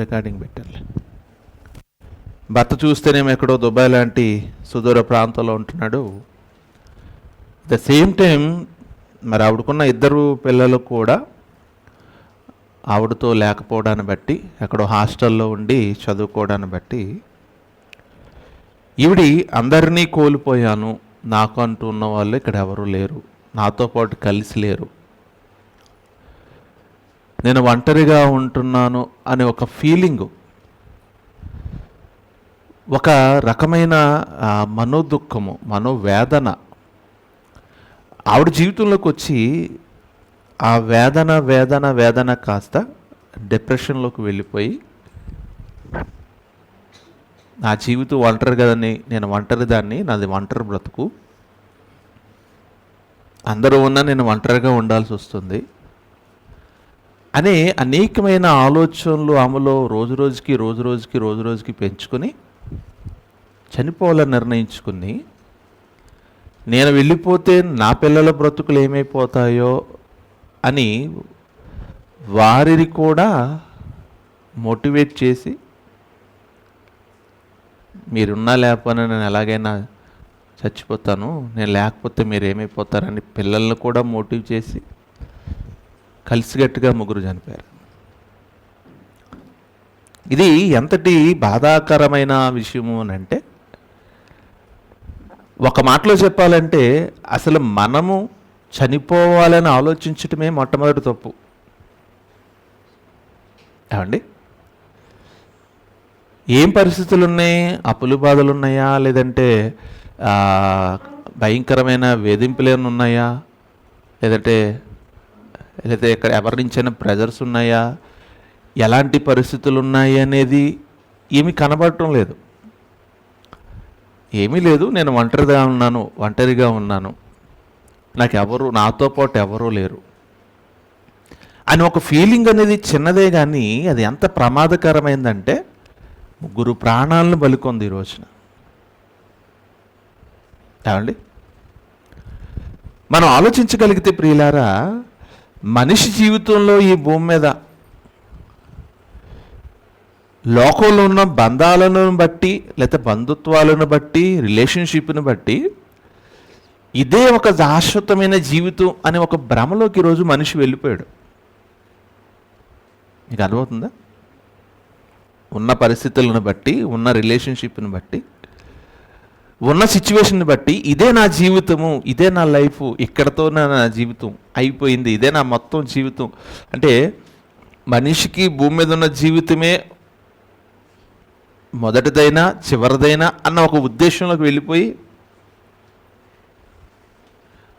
Recording పెట్టాలి. భర్త చూస్తేనేమో ఎక్కడో దుబాయ్ లాంటి సుదూర ప్రాంతంలో ఉంటున్నాడు. ద సేమ్ టైం మరి ఆవిడకున్న ఇద్దరు పిల్లలు కూడా ఆవిడతో లేకపోవడాన్ని బట్టి, ఎక్కడో హాస్టల్లో ఉండి చదువుకోవడాన్ని బట్టి ఈవిడి అందరినీ కోల్పోయాను, నాకు అంటూ ఉన్న వాళ్ళు ఇక్కడ ఎవరు లేరు, నాతో పాటు కలిసి లేరు, నేను ఒంటరిగా ఉంటున్నాను అనే ఒక ఫీలింగు, ఒక రకమైన మనోదుఖము, మనోవేదన ఆవిడ జీవితంలోకి వచ్చి ఆ వేదన వేదన వేదన కాస్త డిప్రెషన్లోకి వెళ్ళిపోయి, నా జీవితం ఒంటరి కదని, నేను ఒంటరి దాన్ని, నాది ఒంటరి బ్రతుకు, అందరూ ఉన్నా నేను ఒంటరిగా ఉండాల్సి వస్తుంది అనే అనేకమైన ఆలోచనలు ఆమెలో రోజు రోజుకి పెంచుకొని చనిపోవాలని నిర్ణయించుకుని, నేను వెళ్ళిపోతే నా పిల్లల బ్రతుకులు ఏమైపోతాయో అని వారిని కూడా మోటివేట్ చేసి, మీరున్నా లేకపోయినా నేను ఎలాగైనా చచ్చిపోతాను, నేను లేకపోతే మీరు ఏమైపోతారని పిల్లల్ని కూడా మోటివ్ చేసి కలిసిగట్టుగా ముగ్గురు చనిపోయారు. ఇది ఎంతటి బాధాకరమైన విషయము అని అంటే, ఒక మాటలో చెప్పాలంటే అసలు మనము చనిపోవాలని ఆలోచించటమే మొట్టమొదటి తప్పు. ఏమండి, ఏం పరిస్థితులు ఉన్నాయి? అప్పులు బాధలు ఉన్నాయా, లేదంటే భయంకరమైన వేధింపులు ఏమైనా ఉన్నాయా, లేదంటే ఇక్కడ ఎవరి నుంచైనా ప్రెజర్స్ ఉన్నాయా, ఎలాంటి పరిస్థితులు ఉన్నాయి అనేది ఏమీ కనబడటం లేదు. ఏమీ లేదు, నేను ఒంటరిగా ఉన్నాను, నాకు ఎవరు, నాతో పాటు ఎవరూ లేరు అని ఒక ఫీలింగ్ అనేది చిన్నదే, కానీ అది ఎంత ప్రమాదకరమైందంటే ముగ్గురు ప్రాణాలను బలికొంది ఈ రోజున. ఏమండి, మనం ఆలోచించగలిగితే ప్రియులారా, మనిషి జీవితంలో ఈ భూమి మీద లోకంలో ఉన్న బంధాలను బట్టి, లేకపోతే బంధుత్వాలను బట్టి, రిలేషన్షిప్ని బట్టి ఇదే ఒక శాశ్వతమైన జీవితం అనే ఒక భ్రమలోకి ఈరోజు మనిషి వెళ్ళిపోయాడు. మీకు అర్థమవుతుందా? ఉన్న పరిస్థితులను బట్టి, ఉన్న రిలేషన్షిప్ని బట్టి, ఉన్న సిచ్యువేషన్ని బట్టి ఇదే నా జీవితము, ఇదే నా లైఫ్, ఇక్కడతో నా జీవితం అయిపోయింది, ఇదే నా మొత్తం జీవితం. అంటే మనిషికి భూమి మీద ఉన్న జీవితమే మొదటిదైనా చివరిదైనా అన్న ఒక ఉద్దేశంలోకి వెళ్ళిపోయి,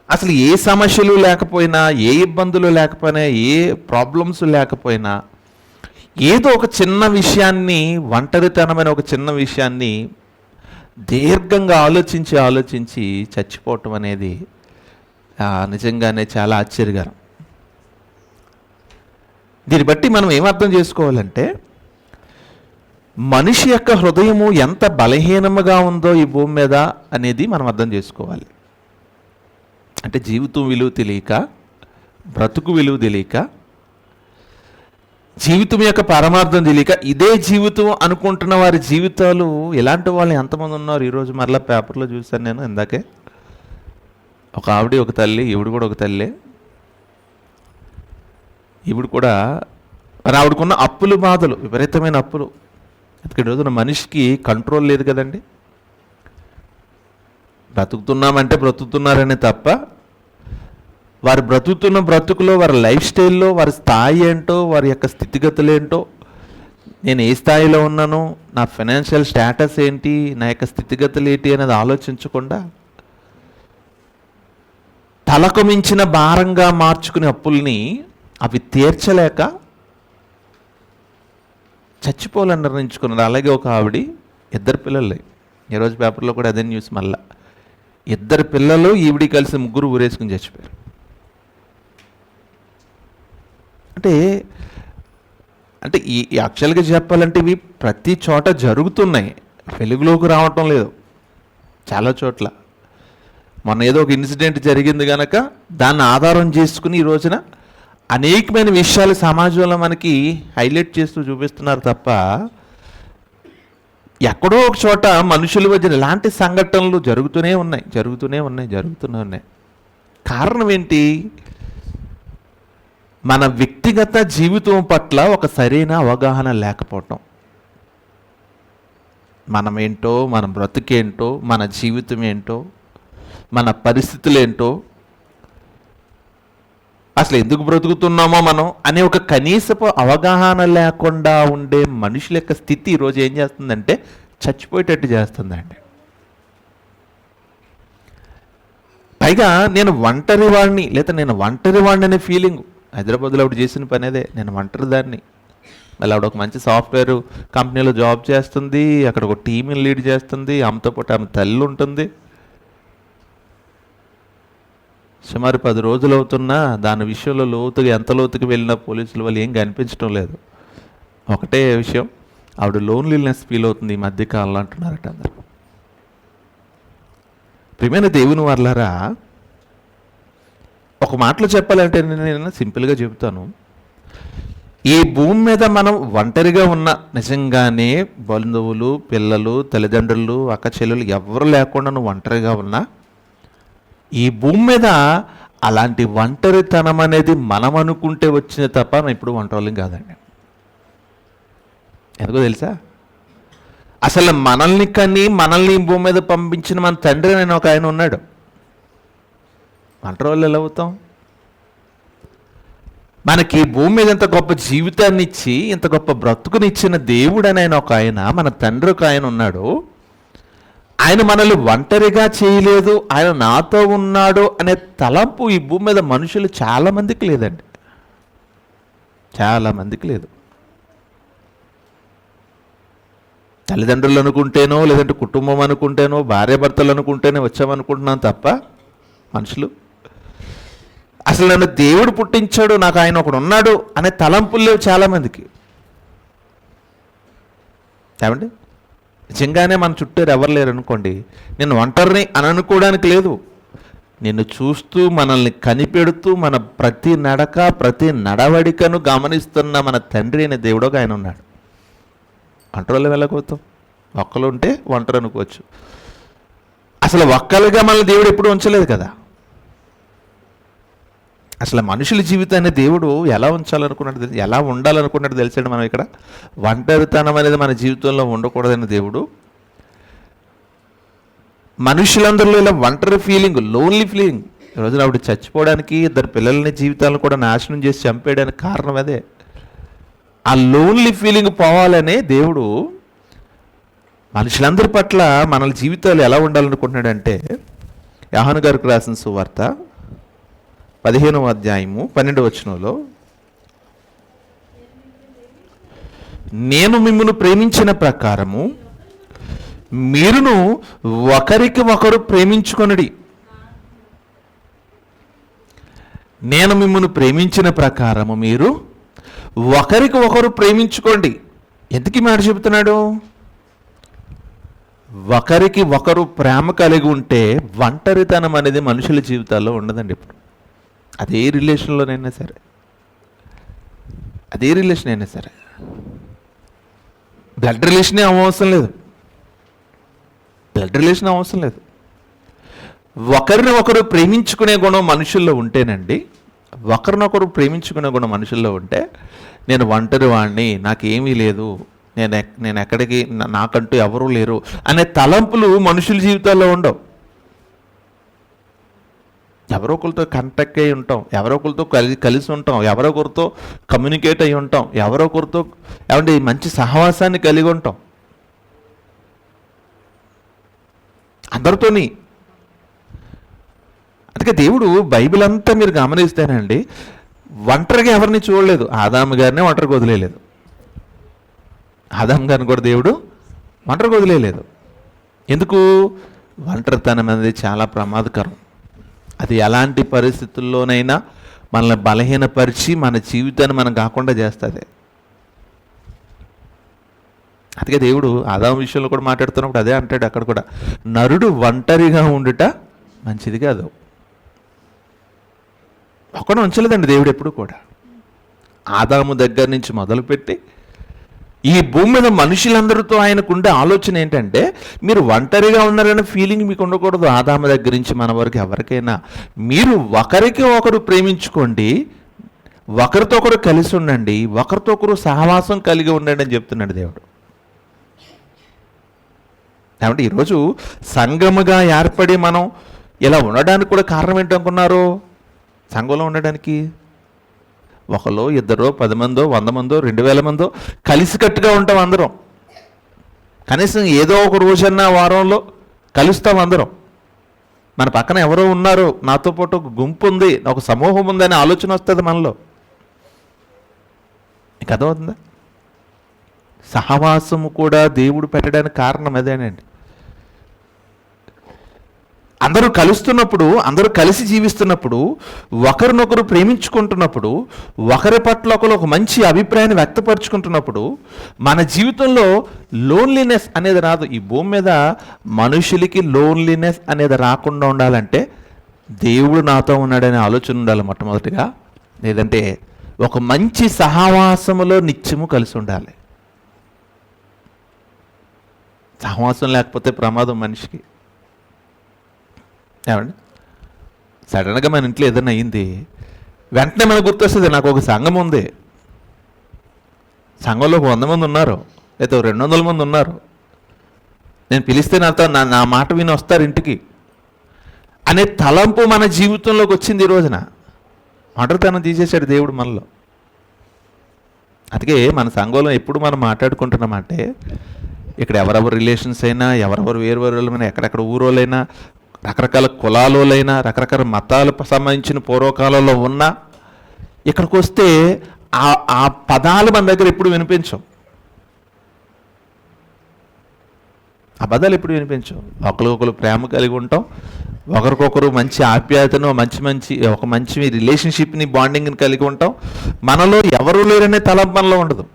అసలు ఏ సమస్యలు లేకపోయినా, ఏ ఇబ్బందులు లేకపోయినా, ఏ ప్రాబ్లమ్స్ లేకపోయినా, ఏదో ఒక చిన్న విషయాన్ని, ఒంటరితనమైన ఒక చిన్న విషయాన్ని దీర్ఘంగా ఆలోచించి చచ్చిపోవటం అనేది నిజంగానే చాలా ఆశ్చర్యకరం. దీన్ని బట్టి మనం ఏమర్థం చేసుకోవాలంటే, మనిషి యొక్క హృదయము ఎంత బలహీనముగా ఉందో ఈ భూమి మీద అనేది మనం అర్థం చేసుకోవాలి. అంటే జీవితం విలువ తెలియక, బ్రతుకు విలువ తెలియక, జీవితం యొక్క పరమార్థం తెలియక ఇదే జీవితం అనుకుంటున్న వారి జీవితాలు, ఇలాంటి వాళ్ళు ఎంతమంది ఉన్నారు ఈరోజు. మరలా పేపర్లో చూశాను నేను ఇందాకే, ఒక ఆవిడ ఒక తల్లి, ఈవిడ కూడా ఒక తల్లి. ఈవిడ కూడా మరి ఆవిడకున్న అప్పులు బాధలు, విపరీతమైన అప్పులు. అందుకే రోజున మనిషికి కంట్రోల్ లేదు కదండి. బ్రతుకుతున్నామంటే బ్రతుకుతున్నారనే తప్ప, వారు బ్రతుకుతున్న బ్రతుకులో, వారి లైఫ్ స్టైల్లో, వారి స్థాయి ఏంటో, వారి యొక్క స్థితిగతులు ఏంటో, నేను ఏ స్థాయిలో ఉన్నాను, నా ఫైనాన్షియల్ స్టేటస్ ఏంటి, నా యొక్క స్థితిగతులు ఏంటి అనేది ఆలోచించకుండా తలకు మించిన భారంగా మార్చుకునే అప్పుల్ని అవి తీర్చలేక చచ్చిపోవాలని నిర్ణయించుకున్నారు. అలాగే ఒక ఆవిడ, ఇద్దరు పిల్లలు, ఈరోజు పేపర్లో కూడా అదే న్యూస్. మళ్ళా ఇద్దరు పిల్లలు ఈవిడి కలిసి ముగ్గురు ఊరేసుకుని చచ్చిపోయారు. అంటే ఈ యాక్చువల్గా చెప్పాలంటే ఇవి ప్రతి చోట జరుగుతున్నాయి, వెలుగులోకి రావటం లేదు చాలా చోట్ల. మొన్న ఏదో ఒక ఇన్సిడెంట్ జరిగింది కనుక దాన్ని ఆధారం చేసుకుని ఈ రోజున అనేకమైన విషయాలు సమాజంలో మనకి హైలైట్ చేస్తూ చూపిస్తున్నారు తప్ప, ఎక్కడో ఒక చోట మనుషుల మధ్య ఇలాంటి సంఘటనలు జరుగుతూనే ఉన్నాయి. కారణం ఏంటి? మన వ్యక్తిగత జీవితం పట్ల ఒక సరైన అవగాహన లేకపోవటం. మనమేంటో, మన బ్రతుకేంటో, మన జీవితం ఏంటో, మన పరిస్థితులు ఏంటో, అసలు ఎందుకు బ్రతుకుతున్నామో మనం అనే ఒక కనీసపు అవగాహన లేకుండా ఉండే మనుషుల యొక్క స్థితి ఈరోజు ఏం చేస్తుందంటే చచ్చిపోయేటట్టు చేస్తుందండి. పైగా నేను ఒంటరి వాడిని అనే ఫీలింగ్. హైదరాబాద్లో ఆవిడ చేసిన పని అదే, నేను ఒంటరి దాన్ని. మళ్ళీ ఆవిడ ఒక మంచి సాఫ్ట్వేర్ కంపెనీలో జాబ్ చేస్తుంది, అక్కడ ఒక టీమ్ని లీడ్ చేస్తుంది, ఆమెతో పాటు ఆమె తల్లి ఉంటుంది. సుమారు 10 రోజులు అవుతున్నా దాని విషయంలో ఎంత లోతుకి వెళ్ళినా పోలీసుల వాళ్ళు ఏం కనిపించడం లేదు. ఒకటే విషయం, ఆవిడ లోన్లీనెస్ ఫీల్ అవుతుంది ఈ మధ్యకాలంలో అంటున్నారట అందరు. ప్రియమైన దేవుని వర్లారా, ఒక మాటలో చెప్పాలంటే నేను సింపుల్గా చెబుతాను, ఈ భూమి మీద మనం ఒంటరిగా ఉన్న, నిజంగానే బంధువులు, పిల్లలు, తల్లిదండ్రులు, అక్క చెల్లెలు ఎవరు లేకుండా నువ్వు ఒంటరిగా ఉన్నా, ఈ భూమి మీద అలాంటి ఒంటరితనం అనేది మనం అనుకుంటే వచ్చిన తప్ప మనం ఇప్పుడు ఒంటరిం కాదండి. ఎందుకో తెలుసా? అసలు మనల్ని భూమి మీద పంపించిన మన తండ్రి అని ఒక ఆయన ఉన్నాడు. ఒంటరి వాళ్ళు ఎలా అవుతాం? మనకి భూమి మీద ఇంత గొప్ప జీవితాన్ని ఇచ్చి ఇంత గొప్ప బ్రతుకునిచ్చిన దేవుడు అని ఒక ఆయన, మన తండ్రి ఒక ఆయన ఉన్నాడు. ఆయన మనల్ని ఒంటరిగా చేయలేదు, ఆయన నాతో ఉన్నాడు అనే తలంపు ఈ భూమి మీద మనుషులు చాలామందికి లేదండి. చాలామందికి లేదు. తల్లిదండ్రులు అనుకుంటేనో, లేదంటే కుటుంబం అనుకుంటేనో, భార్యాభర్తలు అనుకుంటేనే వచ్చామనుకుంటున్నాం తప్ప మనుషులు అసలు నన్ను దేవుడు పుట్టించాడు, నాకు ఆయన ఒకడు ఉన్నాడు అనే తలంపులు లేవు చాలామందికి. ఏమండి? నిజంగానే మన చుట్టూ ఎవరు లేరు అనుకోండి, నేను ఒంటరిని అని అనుకోవడానికి లేదు. నిన్ను చూస్తూ, మనల్ని కనిపెడుతూ, మన ప్రతి నడక, ప్రతి నడవడికను గమనిస్తున్న మన తండ్రి అనే దేవుడు ఒక ఆయన ఉన్నాడు. ఒంటరిలో వెళ్ళకపోతాం. ఒక్కలు ఉంటే ఒంటరి అనుకోవచ్చు. అసలు ఒక్కలుగా మనల్ని దేవుడు ఎప్పుడు ఉంచలేదు కదా. అసలు మనుషుల జీవితాన్ని దేవుడు ఎలా ఉంచాలనుకున్నాడు, ఎలా ఉండాలనుకున్నాడు తెలిసాడు. మనం ఇక్కడ ఒంటరితనం అనేది మన జీవితంలో ఉండకూడదని దేవుడు మనుషులందరిలో ఇలా ఒంటరి ఫీలింగ్, లోన్లీ ఫీలింగ్. ఈరోజున ఆవిడ చచ్చిపోవడానికి, 2 పిల్లల్ని జీవితాలను కూడా నాశనం చేసి చంపేయడానికి కారణం అదే. ఆ లోన్లీ ఫీలింగ్ పోవాలనే దేవుడు మనుషులందరి పట్ల మన జీవితాలు ఎలా ఉండాలనుకుంటున్నాడంటే, యోహాను గారికి రాసిన సువార్త 15వ అధ్యాయము 12వ వచనంలో, నేను మిమ్మును ప్రేమించిన ప్రకారము మీరును ఒకరికి ఒకరు ప్రేమించుకొనుడి. నేను మిమ్మును ప్రేమించిన ప్రకారము మీరు ఒకరికి ఒకరు ప్రేమించుకోండి. ఎందుకు ఈ మాట చెబుతున్నాడు? ఒకరికి ఒకరు ప్రేమ కలిగి ఉంటే ఒంటరితనం అనేది మనుషుల జీవితాల్లో ఉండదండి. ఇప్పుడు అదే రిలేషన్ అయినా సరే బ్లడ్ రిలేషన్ అవసరం లేదు. ఒకరిని ఒకరు ప్రేమించుకునే గుణం మనుషుల్లో ఉంటేనండి, ఒకరినొకరు ప్రేమించుకునే గుణం మనుషుల్లో ఉంటే, నేను ఒంటరి వాడిని, నాకేమీ లేదు, నేను ఎక్కడికి, నాకంటూ ఎవరూ లేరు అనే తలంపులు మనుషుల జీవితాల్లో ఉండవు. ఎవరో ఒకరితో కాంటాక్ట్ అయి ఉంటాం, ఎవరో ఒకరితో కలిసి ఉంటాం, ఎవరో ఒకరితో కమ్యూనికేట్ అయి ఉంటాం, ఎవరో ఒకరితో ఏమంటే మంచి సహవాసాన్ని కలిగి ఉంటాం అందరితోని. అందుకే దేవుడు బైబిల్ అంతా మీరు గమనిస్తేనండి, ఒంటరిగా ఎవరిని చూడలేదు. ఆదాము గారినే ఒంటరిగా వదిలేయలేదు. ఆదాము గారిని కూడా దేవుడు ఒంటరిగా వదిలేయలేదు. ఎందుకు? ఒంటరితనం అనేది చాలా ప్రమాదకరం. అది ఎలాంటి పరిస్థితుల్లోనైనా మనల్ని బలహీనపరిచి మన జీవితాన్ని మనం కాకుండా చేస్తుంది. అందుకే దేవుడు ఆదాము విషయంలో కూడా మాట్లాడుతున్నప్పుడు అదే అంటాడు. అక్కడ కూడా నరుడు ఒంటరిగా ఉండుట మంచిది కాదు. ఒక్కడు ఉంచలేదండి దేవుడు ఎప్పుడు కూడా. ఆదాము దగ్గర నుంచి మొదలుపెట్టి ఈ భూమి మీద మనుషులందరితో ఆయనకుండే ఆలోచన ఏంటంటే మీరు ఒంటరిగా ఉన్నారనే ఫీలింగ్ మీకు ఉండకూడదు. ఆదాము దగ్గర నుంచి మన వరకు ఎవరికైనా మీరు ఒకరికి ఒకరు ప్రేమించుకోండి, ఒకరితో ఒకరు కలిసి ఉండండి, ఒకరితో ఒకరు సహవాసం కలిగి ఉండండి అని చెప్తున్నాడు దేవుడు. కాబట్టి ఈరోజు సంఘముగా ఏర్పడి మనం ఇలా ఉండడానికి కూడా కారణం ఏంటనుకున్నారు? సంఘంలో ఉండడానికి ఒకలో ఇద్దరో 10 మందో 100 మందో 2000 మందో కలిసికట్టుగా ఉంటాం అందరం. కనీసం ఏదో ఒక రోజన్నా వారంలో కలుస్తాం అందరం. మన పక్కన ఎవరో ఉన్నారు, నాతో పాటు ఒక గుంపు ఉంది, ఒక సమూహం ఉందనే ఆలోచన వస్తుంది మనలో. నీకు అర్థమవుతుందా? సహవాసము కూడా దేవుడు పెట్టడానికి కారణం అదేనండి. అందరూ కలుస్తున్నప్పుడు, అందరూ కలిసి జీవిస్తున్నప్పుడు, ఒకరినొకరు ప్రేమించుకుంటున్నప్పుడు, ఒకరి పట్ల ఒకరు ఒక మంచి అభిప్రాయాన్ని వ్యక్తపరుచుకుంటున్నప్పుడు మన జీవితంలో లోన్లీనెస్ అనేది రాదు. ఈ భూమి మీద మనుషులకి లోన్లీనెస్ అనేది రాకుండా ఉండాలంటే దేవుడు నాతో ఉన్నాడనే ఆలోచన ఉండాలి మొట్టమొదటిగా. లేదంటే ఒక మంచి సహవాసములో నిత్యము కలిసి ఉండాలి. సహవాసం లేకపోతే ప్రమాదం మనిషికి. ఏమండి, సడన్గా మన ఇంట్లో ఏదైనా అయ్యింది, వెంటనే మనకు గుర్తొస్తుంది నాకు ఒక సంఘం ఉంది, సంఘంలో 100 మంది ఉన్నారు, లేదా 200 మంది ఉన్నారు, నేను పిలిస్తే నా మాట విని వస్తారు ఇంటికి అనే తలంపు మన జీవితంలోకి వచ్చింది ఈ రోజున. ఒంటరితనం తీసేశాడు దేవుడు మనలో. అందుకే మన సంఘంలో ఎప్పుడు మనం మాట్లాడుకుంటున్నామంటే ఇక్కడ ఎవరెవరు రిలేషన్స్ అయినా, ఎవరెవరు వేరువేరులైనా, ఎక్కడెక్కడ ఊరోళ్ళైనా, రకరకాల కులాలైనా, రకరకాల మతాలకు సంబంధించిన పూర్వకాలంలో ఉన్నా, ఇక్కడికి వస్తే ఆ పదాలు మన దగ్గర ఎప్పుడు వినిపించవు. ఆ పదాలు ఎప్పుడు వినిపించవు. ఒకరికొకరు ప్రేమ కలిగి ఉంటాం, ఒకరికొకరు మంచి ఆప్యాయతను, ఒక మంచి రిలేషన్షిప్ని, బాండింగ్ని కలిగి ఉంటాం. మనలో ఎవరు లేరనే తలంపు మనలో ఉండదు.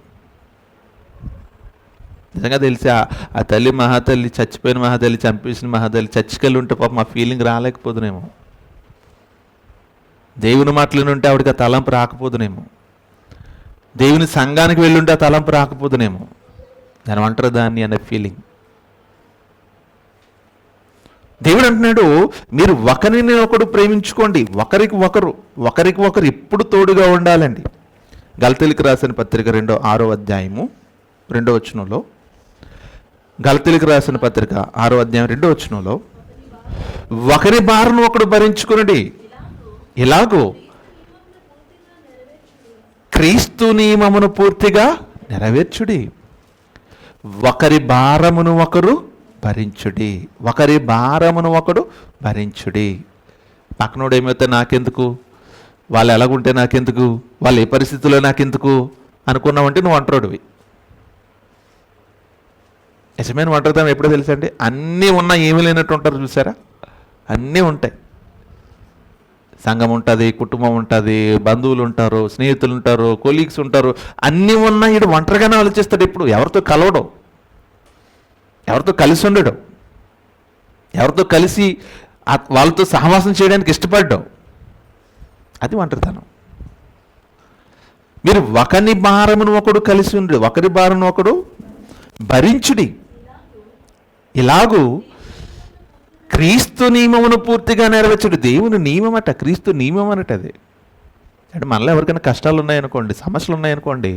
నిజంగా తెలిసి ఆ తల్లి మహాతల్లి, చచ్చిపోయిన మహాతల్లి, చంపేసిన మహాతల్లి చచ్చికెళ్ళి ఉంటే పాపం ఆ ఫీలింగ్ రాలేకపోదునేమో. దేవుని మాటలు ఉంటే ఆవిడకి ఆ తలంపు రాకపోదునేమో. దేవుని సంఘానికి వెళ్ళుంటే ఆ తలంపు రాకపోదునేమో. దాని అంటారు దాన్ని అనే ఫీలింగ్. దేవుడు అంటున్నాడు మీరు ఒకరిని ఒకడు ప్రేమించుకోండి, ఒకరికి ఒకరు ఎప్పుడు తోడుగా ఉండాలండి. గలతీయులకు రాసిన పత్రిక 6వ అధ్యాయము 2వ వచనంలో, గలతీయులకు రాసిన పత్రిక 6వ అధ్యాయం 2వ వచనంలో, ఒకరి భారం ఒకడు భరించుకునండి, ఇలాగూ క్రీస్తు నియమమును పూర్తిగా నెరవేర్చుడి. ఒకరి భారమును ఒకరు భరించుడి, ఒకరి భారమును ఒకడు భరించుడి. పక్కనోడు ఏమైతే నాకెందుకు, వాళ్ళు ఎలాగుంటే నాకెందుకు, వాళ్ళు ఏ పరిస్థితుల్లో నాకెందుకు అనుకున్నావంటే నువ్వు అంటాడువి. నిజమైన ఒంటరితనం ఎప్పుడో తెలుసండి, అన్నీ ఉన్నా ఏమీ లేనట్టు ఉంటారు చూసారా. అన్నీ ఉంటాయి, సంఘం ఉంటుంది, కుటుంబం ఉంటుంది, బంధువులు ఉంటారు, స్నేహితులు ఉంటారు, కొలీగ్స్ ఉంటారు, అన్నీ ఉన్నా వీడు ఒంటరిగానే ఆలోచిస్తాడు. ఇప్పుడు ఎవరితో కలవడం, ఎవరితో కలిసి ఉండడం, ఎవరితో కలిసి వాళ్ళతో సహవాసం చేయడానికి ఇష్టపడ్డావు, అది ఒంటరితనం. మీరు ఒకరి భారమును ఒకడు కలిసి ఉండి, ఒకరి భారమును ఒకడు భరించుడి, ఇలాగూ క్రీస్తు నియమమును పూర్తిగా నెరవేర్చుడు. దేవుని నియమం అట, క్రీస్తు నియమం అనట అది. అంటే మనలో ఎవరికైనా కష్టాలు ఉన్నాయనుకోండి, సమస్యలు ఉన్నాయనుకోండి,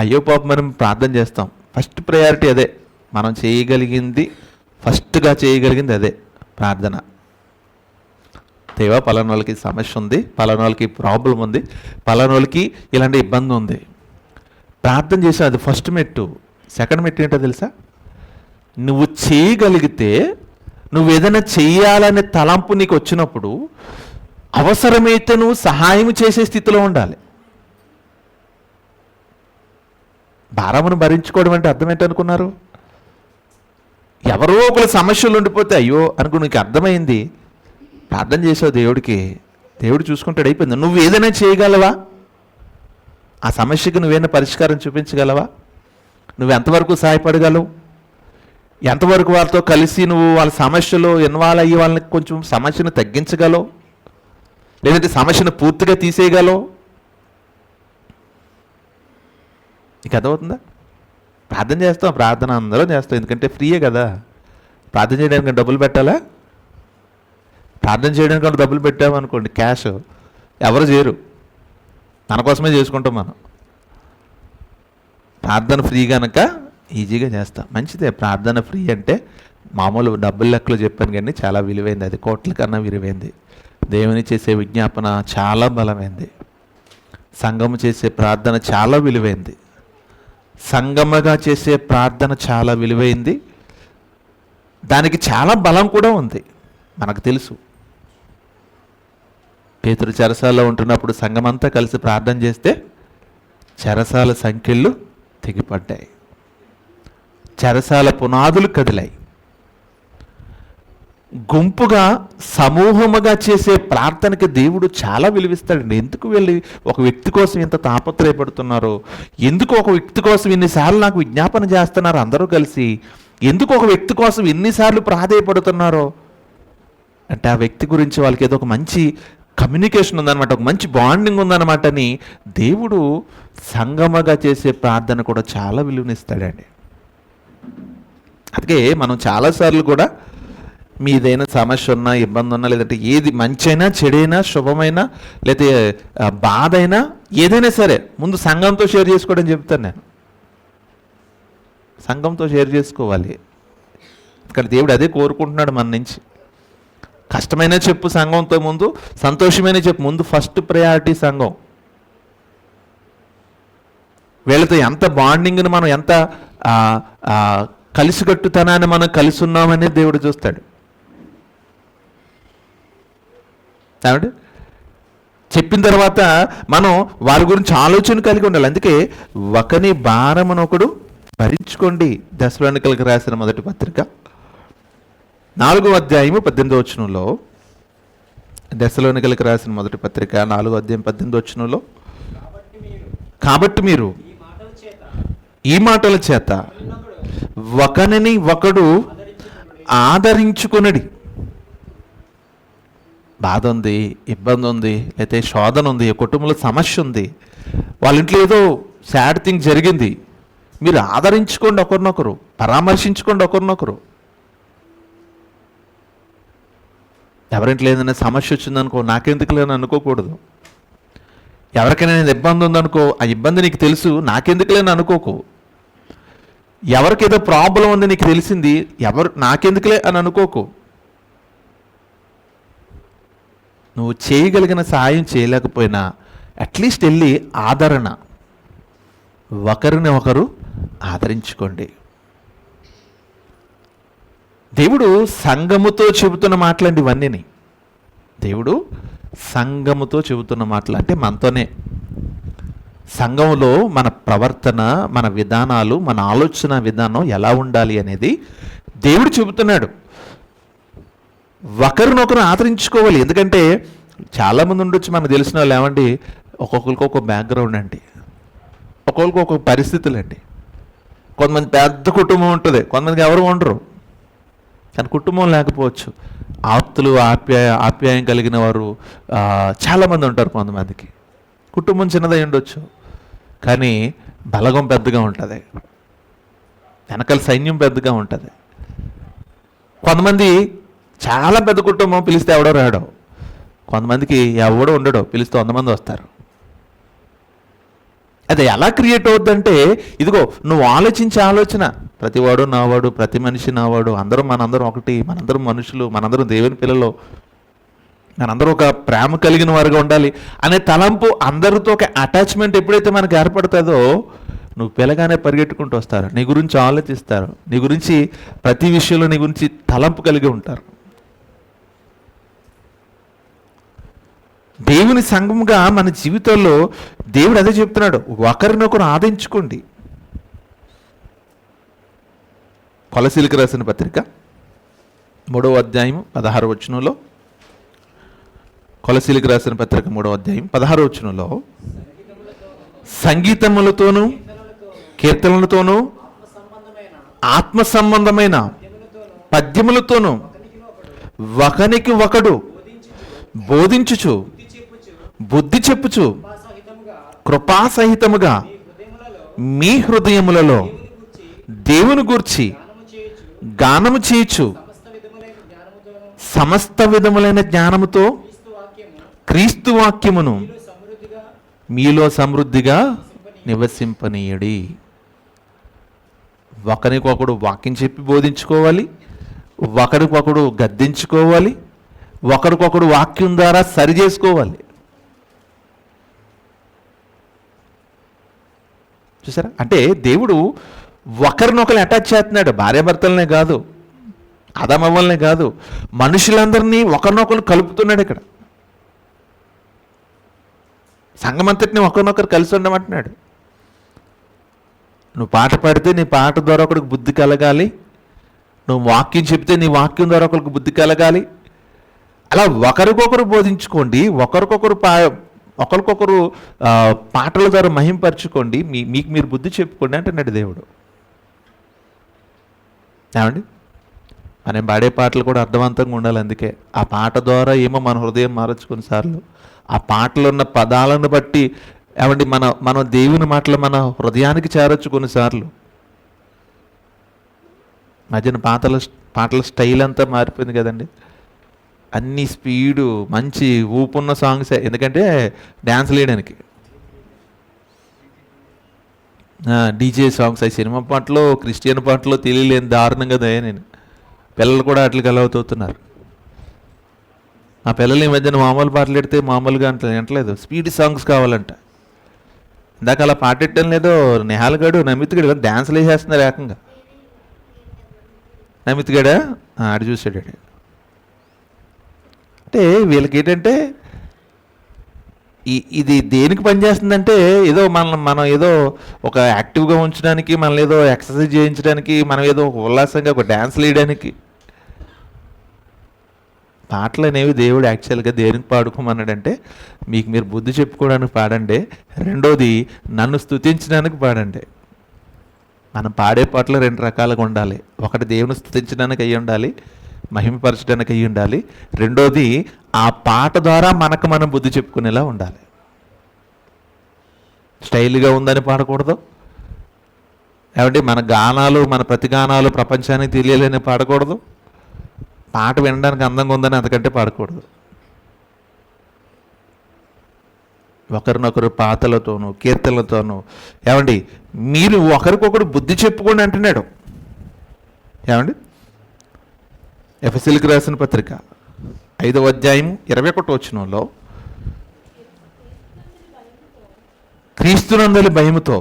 అయ్యో పాపం మనం ప్రార్థన చేస్తాం. ఫస్ట్ ప్రయారిటీ అదే. మనం ఫస్ట్గా చేయగలిగింది అదే ప్రార్థన. దేవా పలానా వాళ్ళకి సమస్య ఉంది, పలానా వాళ్ళకి ప్రాబ్లం ఉంది, పలానా వాళ్ళకి ఇలాంటి ఇబ్బంది ఉంది, ప్రార్థన చేసా. అది ఫస్ట్ మెట్టు. సెకండ్ మెట్టు ఏంటో తెలుసా? నువ్వు చేయగలిగితే, నువ్వు ఏదైనా చెయ్యాలనే తలంపు నీకు వచ్చినప్పుడు అవసరమైతే నువ్వు సహాయం చేసే స్థితిలో ఉండాలి. భారమును భరించుకోవడం అంటే అర్థం ఏంటనుకున్నారు? ఎవరో ఒకరు సమస్యలు ఉండిపోతే అయ్యో అనుకో, నీకు అర్థమైంది, ప్రార్థన చేసావు దేవుడికి, దేవుడు చూసుకుంటాడు, అయిపోయింది. నువ్వు ఏదైనా చేయగలవా? ఆ సమస్యకు నువ్వేమైనా పరిష్కారం చూపించగలవా? నువ్వు ఎంతవరకు సహాయపడగలవు? ఎంతవరకు వాళ్ళతో కలిసి నువ్వు వాళ్ళ సమస్యలో ఇన్వాల్వ్ అయ్యి వాళ్ళని కొంచెం సమస్యను తగ్గించగలవు, లేదంటే సమస్యను పూర్తిగా తీసేయగలవు? నీకు అర్థమవుతుందా? ప్రార్థన చేస్తాం, ప్రార్థన అందరం చేస్తాం, ఎందుకంటే ఫ్రీయే కదా. ప్రార్థన చేయడానికి డబ్బులు పెట్టాలా? ప్రార్థన చేయడానికి డబ్బులు పెట్టామనుకోండి, క్యాష్ ఎవరు చేయరు, మన కోసమే చేసుకుంటాం మనం. ప్రార్థన ఫ్రీ కనుక ఈజీగా చేస్తాం, మంచిదే. ప్రార్థన ఫ్రీ అంటే మామూలు డబ్బుల లెక్కలు చెప్పాను కానీ చాలా విలువైంది, అది కోట్ల కన్నా విలువైంది. దేవుని చేసే విజ్ఞాపన చాలా బలమైంది, సంఘము చేసే ప్రార్థన చాలా విలువైంది, సంగమగా చేసే ప్రార్థన చాలా విలువైంది, దానికి చాలా బలం కూడా ఉంది. మనకు తెలుసు, పేతురు చెరసాలలో ఉంటున్నప్పుడు సంఘమంతా కలిసి ప్రార్థన చేస్తే చెరసాల సంఖ్యలు తెగిపడ్డాయి, చెరసాల పునాదులు కదిలాయి. గుంపుగా సమూహముగా చేసే ప్రార్థనకి దేవుడు చాలా విలువిస్తాడండి. ఎందుకు వెళ్ళి ఒక వ్యక్తి కోసం ఇంత తాపత్రయపడుతున్నారో, ఎందుకు ఒక వ్యక్తి కోసం ఎన్నిసార్లు నాకు విజ్ఞాపన చేస్తున్నారు అందరూ కలిసి, ఎందుకు ఒక వ్యక్తి కోసం ఎన్నిసార్లు ప్రాధేయపడుతున్నారో అంటే ఆ వ్యక్తి గురించి వాళ్ళకి ఏదో ఒక మంచి కమ్యూనికేషన్ ఉందన్నమాట, ఒక మంచి బాండింగ్ ఉందన్నమాట అని దేవుడు సంగమగా చేసే ప్రార్థన కూడా చాలా విలువనిస్తాడండి. అందుకే మనం చాలాసార్లు కూడా మీదైనా సమస్య ఉన్నా, ఇబ్బంది ఉన్నా, లేదంటే ఏది మంచైనా చెడైనా శుభమైనా లేకపోతే బాధ అయినా ఏదైనా సరే ముందు సంఘంతో షేర్ చేసుకోవడం చెప్తాను నేను. సంఘంతో షేర్ చేసుకోవాలి, ఇక్కడ దేవుడు అదే కోరుకుంటున్నాడు మన నుంచి. కష్టమైనా చెప్పు సంఘంతో ముందు, సంతోషమైనా చెప్పు ముందు. ఫస్ట్ ప్రయారిటీ సంఘం. వీళ్ళతో ఎంత బాండింగ్ని మనం, ఎంత కలిసికట్టుతనాన్ని మనం కలిసి ఉన్నామనేది దేవుడు చూస్తాడు. కాబట్టి చెప్పిన తర్వాత మనం వారి గురించి ఆలోచన కలిగి ఉండాలి. అందుకే ఒకని భారమునొకడు భరించుకోండి. దశలోనికలకు రాసిన మొదటి పత్రిక 4వ అధ్యాయము 18వ వచనంలో, దశలోనికలకు రాసిన మొదటి పత్రిక 4వ అధ్యాయం 18వ వచనంలో, కాబట్టి మీరు ఈ మాటల చేత ఒకనిని ఒకడు ఆదరించుకునడి. బాధ ఉంది, ఇబ్బంది ఉంది, లేకపోతే శోధన ఉంది, కుటుంబంలో సమస్య ఉంది, వాళ్ళ ఇంట్లో ఏదో సాడ్ థింగ్ జరిగింది, మీరు ఆదరించుకోండి, ఒకరినొకరు పరామర్శించుకోండి ఒకరినొకరు. ఎవరింట్లో ఏదైనా సమస్య వచ్చిందనుకో, నాకెందుకు లేని అనుకోకూడదు. ఎవరికైనా ఇబ్బంది ఉందనుకో, ఆ ఇబ్బంది నీకు తెలుసు, నాకెందుకు లేని అనుకోకు. ఎవరికి ఏదో ప్రాబ్లం ఉంది నీకు తెలిసింది, నాకెందుకులే అని అనుకోకు. నువ్వు చేయగలిగిన సాయం చేయలేకపోయినా అట్లీస్ట్ వెళ్ళి ఆదరణ, ఒకరిని ఒకరు ఆదరించుకోండి. దేవుడు సంఘముతో చెబుతున్న మాటలండి ఇవన్నీ. దేవుడు సంఘముతో చెబుతున్న మాటలు అంటే మనతోనే. సంఘంలో మన ప్రవర్తన, మన విధానాలు, మన ఆలోచన విధానం ఎలా ఉండాలి అనేది దేవుడు చెబుతున్నాడు. ఒకరినొకరు ఆదరించుకోవాలి. ఎందుకంటే చాలామంది ఉండొచ్చు మనకు తెలిసిన వాళ్ళు, ఏమండి ఒక్కొక్కరికి ఒక్కొక్క బ్యాక్గ్రౌండ్ అండి, ఒక్కొక్కరికి ఒక్కొక్క పరిస్థితులు అండి. కొంతమంది పెద్ద కుటుంబం ఉంటుంది, కొంతమందికి ఎవరు ఉండరు. కానీ కుటుంబం లేకపోవచ్చు, ఆప్తులు ఆప్యాయం కలిగిన వారు చాలామంది ఉంటారు. కొంతమందికి కుటుంబం చిన్నదై ఉండొచ్చు, కానీ బలగం పెద్దగా ఉంటుంది, వెనకాల సైన్యం పెద్దగా ఉంటుంది. కొంతమంది చాలా పెద్ద కుటుంబం, పిలిస్తే ఎవడో రాడో. కొంతమందికి ఎవడో ఉండడో, పిలిస్తే 100 మంది వస్తారు. అది ఎలా క్రియేట్ అవుద్దంటే, ఇదిగో నువ్వు ఆలోచించే ఆలోచన, ప్రతివాడు నావాడు, ప్రతి మనిషి నావాడు, మనందరం ఒకటి, మనందరం మనుషులు, మనందరం దేవుని పిల్లలు, మనందరూ ఒక ప్రేమ కలిగిన వారుగా ఉండాలి అనే తలంపు, అందరితో ఒక అటాచ్మెంట్ ఎప్పుడైతే మనకు ఏర్పడుతుందో, నువ్వు పిల్లగానే పరిగెట్టుకుంటూ వస్తారు, నీ గురించి ఆలోచిస్తారు, నీ గురించి ప్రతి విషయంలో నీ గురించి తలంపు కలిగి ఉంటారు. దేవుని సంఘముగా మన జీవితంలో దేవుడు అదే చెప్తున్నాడు, ఒకరినొకరు ఆదరించుకోండి. కొలసీలకు రాసిన పత్రిక 3వ అధ్యాయం 16వ వచనంలో, కొలసీలకు రాసిన పత్రిక 3వ అధ్యాయం 16వ వచనంలో, సంగీతములతోనూ కీర్తనలతోనూ ఆత్మ సంబంధమైన పద్యములతోనూ ఒకనికి ఒకడు బోధించుచు, బుద్ధి చెప్పుచు, కృపాసహితముగా మీ హృదయములలో దేవుని గూర్చి గానము చేయొచ్చు సమస్త విధములైన జ్ఞానముతో క్రీస్తు వాక్యమును మీలో సమృద్ధిగా నివసింపనీయుడి. ఒకరికొకడు వాక్యం చెప్పి బోధించుకోవాలి, ఒకరికొకడు గద్దించుకోవాలి, ఒకరికొకడు వాక్యం ద్వారా సరి చేసుకోవాలి. చూసారా? అంటే దేవుడు ఒకరినొకరు అటాచ్ చేస్తున్నాడు. భార్యాభర్తలనే కాదు, ఆదామవ్వలనే కాదు, మనుషులందరినీ ఒకరినొకరు కలుపుతున్నాడు. ఇక్కడ సంఘమంతటిని ఒకరినొకరు కలిసి ఉండమంటున్నాడు. నువ్వు పాట పాడితే నీ పాట ద్వారా ఒకరికి బుద్ధి కలగాలి, నువ్వు వాక్యం చెప్తే నీ వాక్యం ద్వారా ఒకరికి బుద్ధి కలగాలి. అలా ఒకరికొకరు బోధించుకోండి, ఒకరికొకరు పాటల ద్వారా మహింపరచుకోండి, మీకు మీరు బుద్ధి చెప్పుకోండి అంటున్నాడు దేవుడు. ఏమండి? మనం పాడే పాటలు కూడా అర్థవంతంగా ఉండాలి. అందుకే ఆ పాట ద్వారా ఏమో మన హృదయం మారచ్చు కొన్నిసార్లు. ఆ పాటలో ఉన్న పదాలను బట్టి ఏమండి మన దేవుని మాటలు మన హృదయానికి చేరొచ్చు కొన్నిసార్లు. మధ్యన పాటల స్టైల్ అంతా మారిపోయింది కదండి. అన్ని స్పీడు, మంచి ఊపున్న సాంగ్సే. ఎందుకంటే డ్యాన్స్ వేయడానికి డీజే సాంగ్స్. అవి సినిమా పాటలు, క్రిస్టియన్ పాటలు తెలియలేని దారుణంగా దయ. నేను పిల్లలు కూడా అట్లకి అలవుతున్నారు. ఆ పిల్లలు ఈ మధ్యన మామూలు పాటలు పెడితే మామూలుగా అంటలేదు, స్పీడ్ సాంగ్స్ కావాలంట. ఇందాక అలా పాట పెట్టడం లేదో నిహాల్ గడు, నమిత్ గడు డ్యాన్స్లు వేసేస్తున్నారు ఏకంగా. నమిత్ గడా ఆడు చూసాడు. అంటే వీళ్ళకి ఏంటంటే ఇది దేనికి పనిచేస్తుందంటే ఏదో మనం ఏదో ఒక యాక్టివ్గా ఉంచడానికి, మనల్ని ఏదో ఎక్సర్సైజ్ చేయించడానికి, మనం ఏదో ఉల్లాసంగా ఒక డ్యాన్స్లు వేయడానికి. పాటలు అనేవి దేవుడు యాక్చువల్గా దేనికి పాడుకోమన్నాడంటే మీకు మీరు బుద్ధి చెప్పుకోవడానికి పాడండి, రెండోది నన్ను స్తుతించడానికి పాడండి. మనం పాడే పాటలు రెండు రకాలుగా ఉండాలి. ఒకటి దేవుని స్తుతించడానికి అయ్యి ఉండాలి, మహిమపరచడానికి అయ్యి ఉండాలి. రెండోది ఆ పాట ద్వారా మనకు మనం బుద్ధి చెప్పుకునేలా ఉండాలి. స్టైల్గా ఉందని పాడకూడదు. ఏమంటే మన గానాలు, మన ప్రతిగానాలు ప్రపంచానికి తెలియాలని పాడకూడదు. పాట వినడానికి అందంగా ఉందని అంతకంటే పాడకూడదు. ఒకరినొకరు పాటలతోనూ కీర్తనలతోనూ ఏమండి మీరు ఒకరికొకరు బుద్ధి చెప్పుకోండి అంటున్నాడు. ఏమండి? ఎఫెసీయులకు రాసిన పత్రిక 5వ అధ్యాయం 21వ వచనంలో క్రీస్తునందలి భయముతో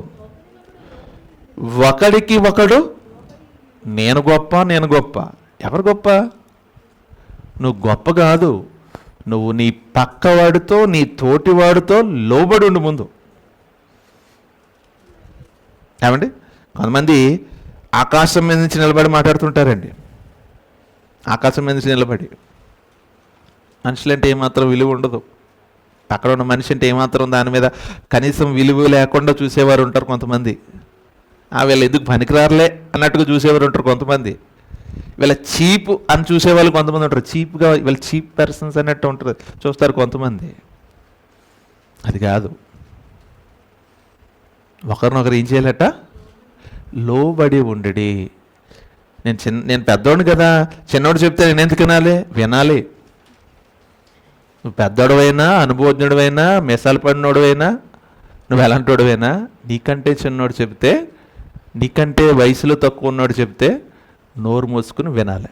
ఒకడికి ఒకడు నేను గొప్ప. ఎవరు గొప్ప? నువ్వు గొప్ప కాదు. నువ్వు నీ పక్కవాడితో, నీ తోటివాడితో లోబడి ఉండు ముందు. ఏమండి? కొంతమంది ఆకాశం మీద నుంచి నిలబడి మాట్లాడుతుంటారండి. ఆకాశం మీద నుంచి నిలబడి మనుషులంటే ఏమాత్రం విలువ ఉండదు. పక్కన ఉన్న మనిషి అంటే ఏమాత్రం దాని మీద కనీసం విలువ లేకుండా చూసేవారు ఉంటారు కొంతమంది. వీళ్ళు ఎందుకు పనికిరారులే అన్నట్టుగా చూసేవారు ఉంటారు కొంతమంది. వీళ్ళ చీప్ అని చూసేవాళ్ళు కొంతమంది ఉంటారు. చీప్గా వీళ్ళ చీప్ పర్సన్స్ అన్నట్టు ఉంటారు, చూస్తారు కొంతమంది. అది కాదు. ఒకరినొకరు ఏం చేయాలట? లోబడి ఉండడి. నేను పెద్దోడిని కదా, చిన్నోడు చెప్తే నేను ఎందుకు వినాలి. నువ్వు పెద్దోడువైనా, అనుభవజ్ఞుడివైనా, మెసాలు పడినోడువైనా, నువ్వు ఎలాంటోడువైనా, నీకంటే చిన్నోడు చెప్తే, నీకంటే వయసులో తక్కువ ఉన్నోడు చెప్తే నోరు మూసుకుని వినాలి.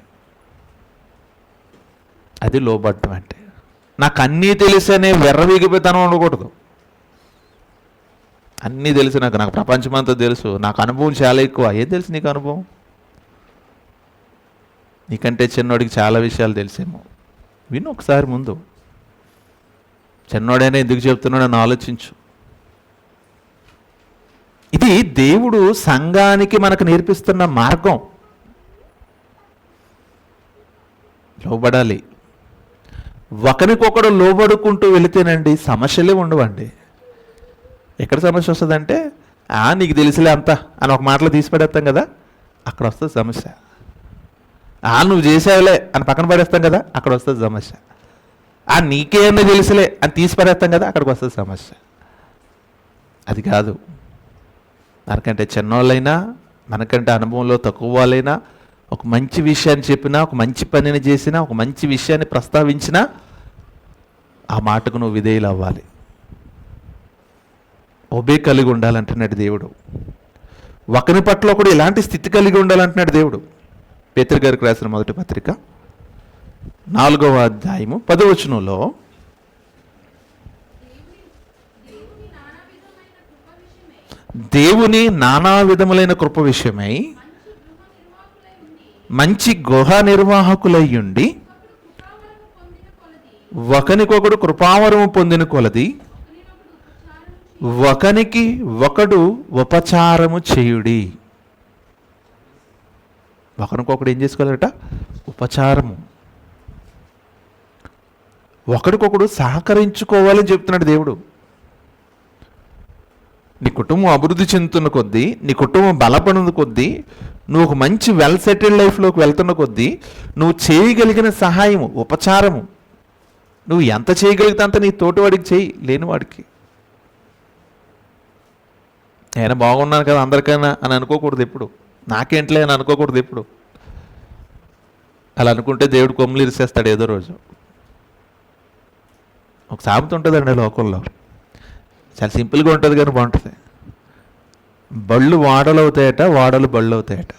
అది లోబడటం అంటే. నాకు అన్నీ తెలుసనే వెర్రవీగిపోతాను ఉండకూడదు. అన్నీ తెలుసు, నాకు ప్రపంచమంతా తెలుసు, నాకు అనుభవం చాలా ఎక్కువ. ఏం తెలుసు నీకు అనుభవం? నీకంటే చిన్నోడికి చాలా విషయాలు తెలిసేమో. విను ఒకసారి ముందు. చిన్నోడైనా ఎందుకు చెప్తున్నాడు అని ఆలోచించు. ఇది దేవుడు సంఘానికి మనకు నేర్పిస్తున్న మార్గం. లోబడాలి. ఒకరికొకడు లోబడుకుంటూ వెళితేనండి సమస్యలే ఉండవండి. ఎక్కడ సమస్య వస్తుందంటే నీకు తెలిసిలే అంతా అని ఒక మాటలో తీసి పడేస్తాం కదా, అక్కడ వస్తుంది సమస్య. నువ్వు చేసావులే అని పక్కన పడేస్తాం కదా, అక్కడ వస్తుంది సమస్య. నీకేమన్నా తెలుసులే అని తీసి పడేస్తాం కదా, అక్కడికి వస్తుంది సమస్య. అది కాదు. మనకంటే చిన్నోళ్ళైనా, మనకంటే అనుభవంలో తక్కువ వాళ్ళైనా, ఒక మంచి విషయాన్ని చెప్పినా, ఒక మంచి పనిని చేసినా, ఒక మంచి విషయాన్ని ప్రస్తావించినా ఆ మాటకు నువ్వు విధేయులు అవ్వాలి. ఒబే కలిగి ఉండాలంటున్నాడు దేవుడు. ఒకని పట్ల కూడా ఇలాంటి స్థితి కలిగి ఉండాలంటున్నాడు దేవుడు. పేతురు గారికి రాసిన మొదటి పత్రిక 4వ అధ్యాయము 10వ వచనంలో, దేవుని నానా విధములైన కృప విషయమై మంచి గృహ నిర్వాహకులై ఉండి ఒకనికొకడు కృపావరము పొందిన కొలది ఒకనికి ఒకడు ఉపచారము చేయుడి. ఒకరికొకడు ఏం చేసుకోవాలట? ఉపచారము. ఒకరికొకడు సహకరించుకోవాలని చెప్తున్నాడు దేవుడు. నీ కుటుంబం అభివృద్ధి చెందుతున్న కొద్దీ, నీ కుటుంబం బలపడిన కొద్దీ, నువ్వు ఒక మంచి వెల్ సెటిల్డ్ లైఫ్లోకి వెళ్తున్న కొద్దీ నువ్వు చేయగలిగిన సహాయము, ఉపచారము, నువ్వు ఎంత చేయగలిగితే అంత నీ తోటివాడికి చేయి, లేనివాడికి. నేను బాగున్నాను కదా అందరికైనా అని అనుకోకూడదు ఎప్పుడు. నాకేంట్లే అని అనుకోకూడదు ఎప్పుడు. అలా అనుకుంటే దేవుడు కొమ్ములు ఇరిసేస్తాడు ఏదో రోజు. ఒక సామెత ఉంటుందండి లోకంలో, చాలా సింపుల్గా ఉంటుంది కానీ బాగుంటుంది. బళ్ళు వాడలు అవుతాయట, వాడలు బళ్ళు అవుతాయట.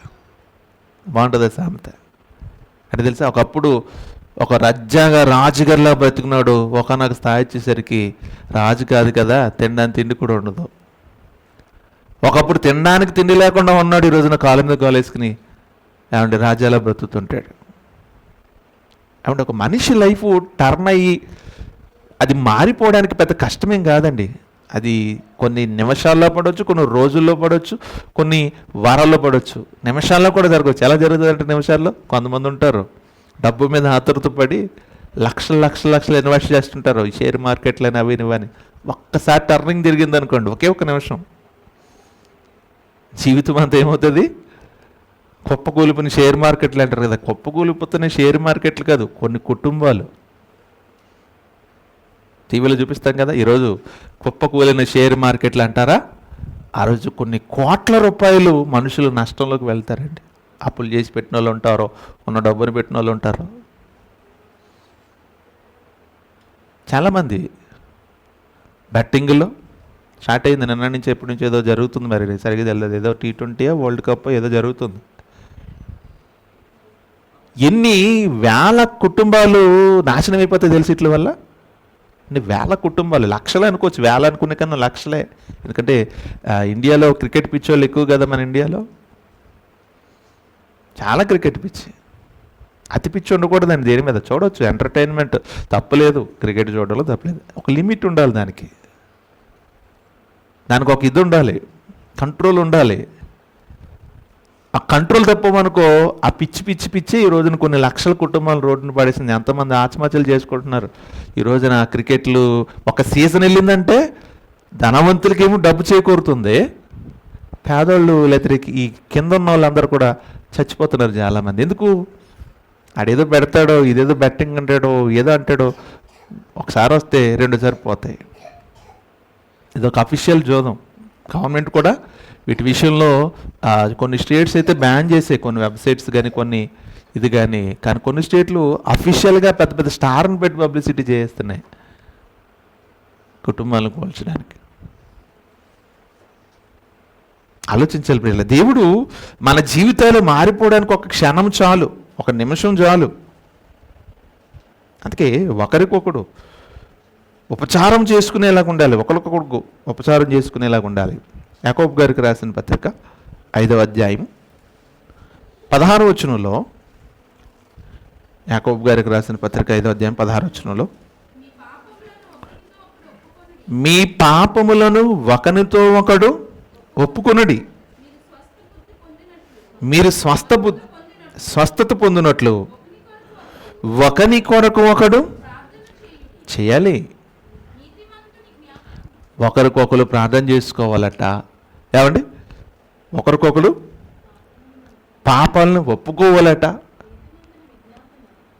బాగుంటుంది సామెత. అంటే తెలుసా, ఒకప్పుడు ఒక రాజుగారిలా బ్రతుకున్నాడు. ఒకనొక స్థాయి వచ్చేసరికి రాజు కాదు కదా, తినడానికి తిండి కూడా ఉండదు. ఒకప్పుడు తినడానికి తిండి లేకుండా ఉన్నాడు, ఈ రోజున కాలు మీద కాలేసుకుని ఏమంటే రాజాలా బ్రతుకుతుంటాడు. ఏమంటే ఒక మనిషి లైఫ్ టర్న్ అయ్యి అది మారిపోవడానికి పెద్ద కష్టమేం కాదండి. అది కొన్ని నిమిషాల్లో పడవచ్చు, కొన్ని రోజుల్లో పడవచ్చు, కొన్ని వారాల్లో పడవచ్చు, నిమిషాల్లో కూడా జరగవచ్చు. ఎలా జరుగుతుంది అంటే నిమిషాల్లో కొంతమంది ఉంటారు డబ్బు మీద ఆతురత పడి లక్షలు ఇన్వెస్ట్ చేస్తుంటారు ఈ షేర్ మార్కెట్లని అవి ఇవని. ఒక్కసారి టర్నింగ్ తిరిగింది అనుకోండి, ఒకే ఒక నిమిషం, జీవితం అంతా ఏమవుతుంది? కుప్పకూలిపోయిన షేర్ మార్కెట్లు అంటారు కదా, కుప్పకూలిపోతున్న షేర్ మార్కెట్లు కాదు, కొన్ని కుటుంబాలు. టీవీలో చూపిస్తాం కదా, ఈరోజు కుప్పకూలిన షేర్ మార్కెట్లు అంటారా, ఆ రోజు కొన్ని కోట్ల రూపాయలు మనుషులు నష్టంలోకి వెళ్తారండి. అప్పులు చేసి పెట్టిన వాళ్ళు ఉంటారో, ఉన్న డబ్బుని పెట్టిన వాళ్ళు ఉంటారో. చాలామంది బెట్టింగ్లో స్టార్ట్ అయింది నిన్న నుంచి, ఎప్పటి నుంచి ఏదో జరుగుతుంది, మరి సరిగ్గా తెలియదు, ఏదో T20 వరల్డ్ కప్ ఏదో జరుగుతుంది. ఎన్ని వేల కుటుంబాలు నాశనం అయిపోతాయి తెలిసి ఇట్ల వల్ల. వేల కుటుంబాలు, లక్షలే అనుకోవచ్చు, వేల అనుకునే కన్నా లక్షలే. ఎందుకంటే ఇండియాలో క్రికెట్ పిచ్ వాళ్ళు ఎక్కువ కదా మన ఇండియాలో, చాలా క్రికెట్ పిచ్చి. అతి పిచ్చి ఉండకూడదండి దేని మీద. చూడవచ్చు, ఎంటర్టైన్మెంట్ తప్పలేదు, క్రికెట్ చూడడంలో తప్పలేదు, ఒక లిమిట్ ఉండాలి దానికి. దానికి ఒక ఇది ఉండాలి, కంట్రోల్ ఉండాలి. ఆ కంట్రోల్ తప్పమనుకో ఆ పిచ్చి ఈ రోజున కొన్ని లక్షల కుటుంబాలు రోడ్డును పడేసింది. ఎంతమంది ఆత్మహత్యలు చేసుకుంటున్నారు ఈ రోజున. క్రికెట్లు ఒక సీజన్ వెళ్ళిందంటే ధనవంతులకేమో డబ్బు చేకూరుతుంది, పేదోళ్ళు లేదా ఈ కింద ఉన్న వాళ్ళందరూ కూడా చచ్చిపోతున్నారు చాలామంది. ఎందుకు? ఆడేదో పెడతాడో, ఇదేదో బెట్టింగ్ అంటాడో, ఏదో అంటాడో, ఒకసారి వస్తే రెండుసారి పోతాయి. ఇదొక అఫీషియల్ జోదం. గవర్నమెంట్ కూడా వీటి విషయంలో కొన్ని స్టేట్స్ అయితే బ్యాన్ చేసే, కొన్ని వెబ్సైట్స్ కానీ కొన్ని ఇది కానీ కొన్ని స్టేట్లు అఫీషియల్గా పెద్ద పెద్ద స్టార్ని పెట్టి పబ్లిసిటీ చేస్తున్నాయి కుటుంబాలను పోల్చడానికి. ఆలోచించాలి ప్రియుల. దేవుడు మన జీవితాలు మారిపోవడానికి ఒక క్షణం చాలు, ఒక నిమిషం చాలు. అందుకే ఒకరికొకడు ఉపచారం చేసుకునేలాగా ఉండాలి, ఒకరికొకరు ఉపచారం చేసుకునేలాగా ఉండాలి. యాకోబు గారికి రాసిన పత్రిక 5వ అధ్యాయం 16వ వచనంలో, యాకోబు గారికి రాసిన పత్రిక 5వ అధ్యాయం 16వ వచనంలో, మీ పాపములను ఒకనితో ఒకడు ఒప్పుకొనుడి, మీరు స్వస్థత పొందినట్లు ఒకని కొరకు ఒకడు చేయాలి. ఒకరికొకరు ప్రార్థన చేసుకోవాలట. ఏమండి? ఒకరికొకరు పాపాలను ఒప్పుకోవాలట.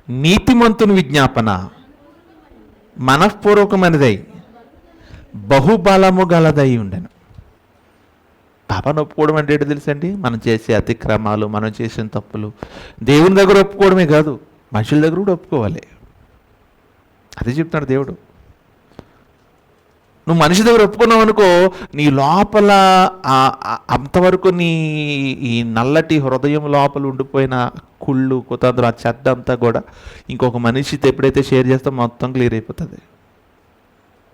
నీతిమంతుని విజ్ఞాపన మనఃపూర్వకమైనదై బహుబలము గలదై ఉండను. పాపాన్ని ఒప్పుకోవడం అంటే ఏంటో తెలుసండి? మనం చేసే అతిక్రమాలు, మనం చేసిన తప్పులు దేవుని దగ్గర ఒప్పుకోవడమే కాదు, మనుషుల దగ్గర కూడా ఒప్పుకోవాలి. అదే చెప్తున్నాడు దేవుడు. నువ్వు మనిషి దగ్గర ఒప్పుకున్నావు అనుకో, నీ లోపల అంతవరకు నీ ఈ నల్లటి హృదయం లోపల ఉండిపోయిన కుళ్ళు, కుతంత్రం, ఆ చెడ్డ అంతా కూడా ఇంకొక మనిషితో ఎప్పుడైతే షేర్ చేస్తే మొత్తం క్లియర్ అయిపోతుంది,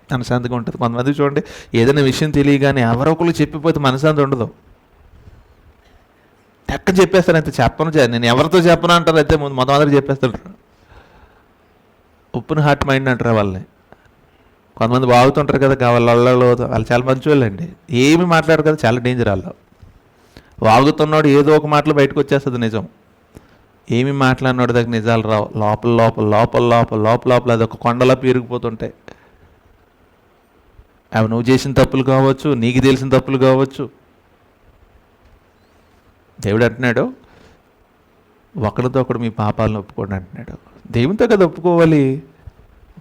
మనశాంతిగా ఉంటుంది. కొంతమంది చూడండి, ఏదైనా విషయం తెలియగానే ఎవరో ఒకరు చెప్పిపోతే మనశాంతి ఉండదు. టక్కని చెప్పేస్తారు, అయితే చెప్పను, నేను ఎవరితో చెప్పను అంటారు, అయితే మొదటి చెప్పేస్తుంటారు. ఓపెన్ హార్ట్ మైండ్ అంటారు వాళ్ళని. కొంతమంది బాగుతుంటారు కదా, వాళ్ళు చాలా మంచి వాళ్ళండి, ఏమి మాట్లాడరు కదా, చాలా డేంజర్ వాళ్ళు. వాగుతున్నాడు ఏదో ఒక మాటలు బయటకు వచ్చేస్తుంది నిజం, ఏమి మాట్లాడినాడు దగ్గర నిజాలు రావు. లోపల లోపల లోపల లోపల లోపల లోపల అది ఒక కొండలా పెరిగిపోతుంటాయి. అవి నువ్వు చేసిన తప్పులు కావచ్చు, నీకు తెలిసిన తప్పులు కావచ్చు. దేవుడు అంటున్నాడు, ఒకరితో ఒకడు మీ పాపాలను ఒప్పుకోండి అంటున్నాడు. దేవునితో కదా ఒప్పుకోవాలి,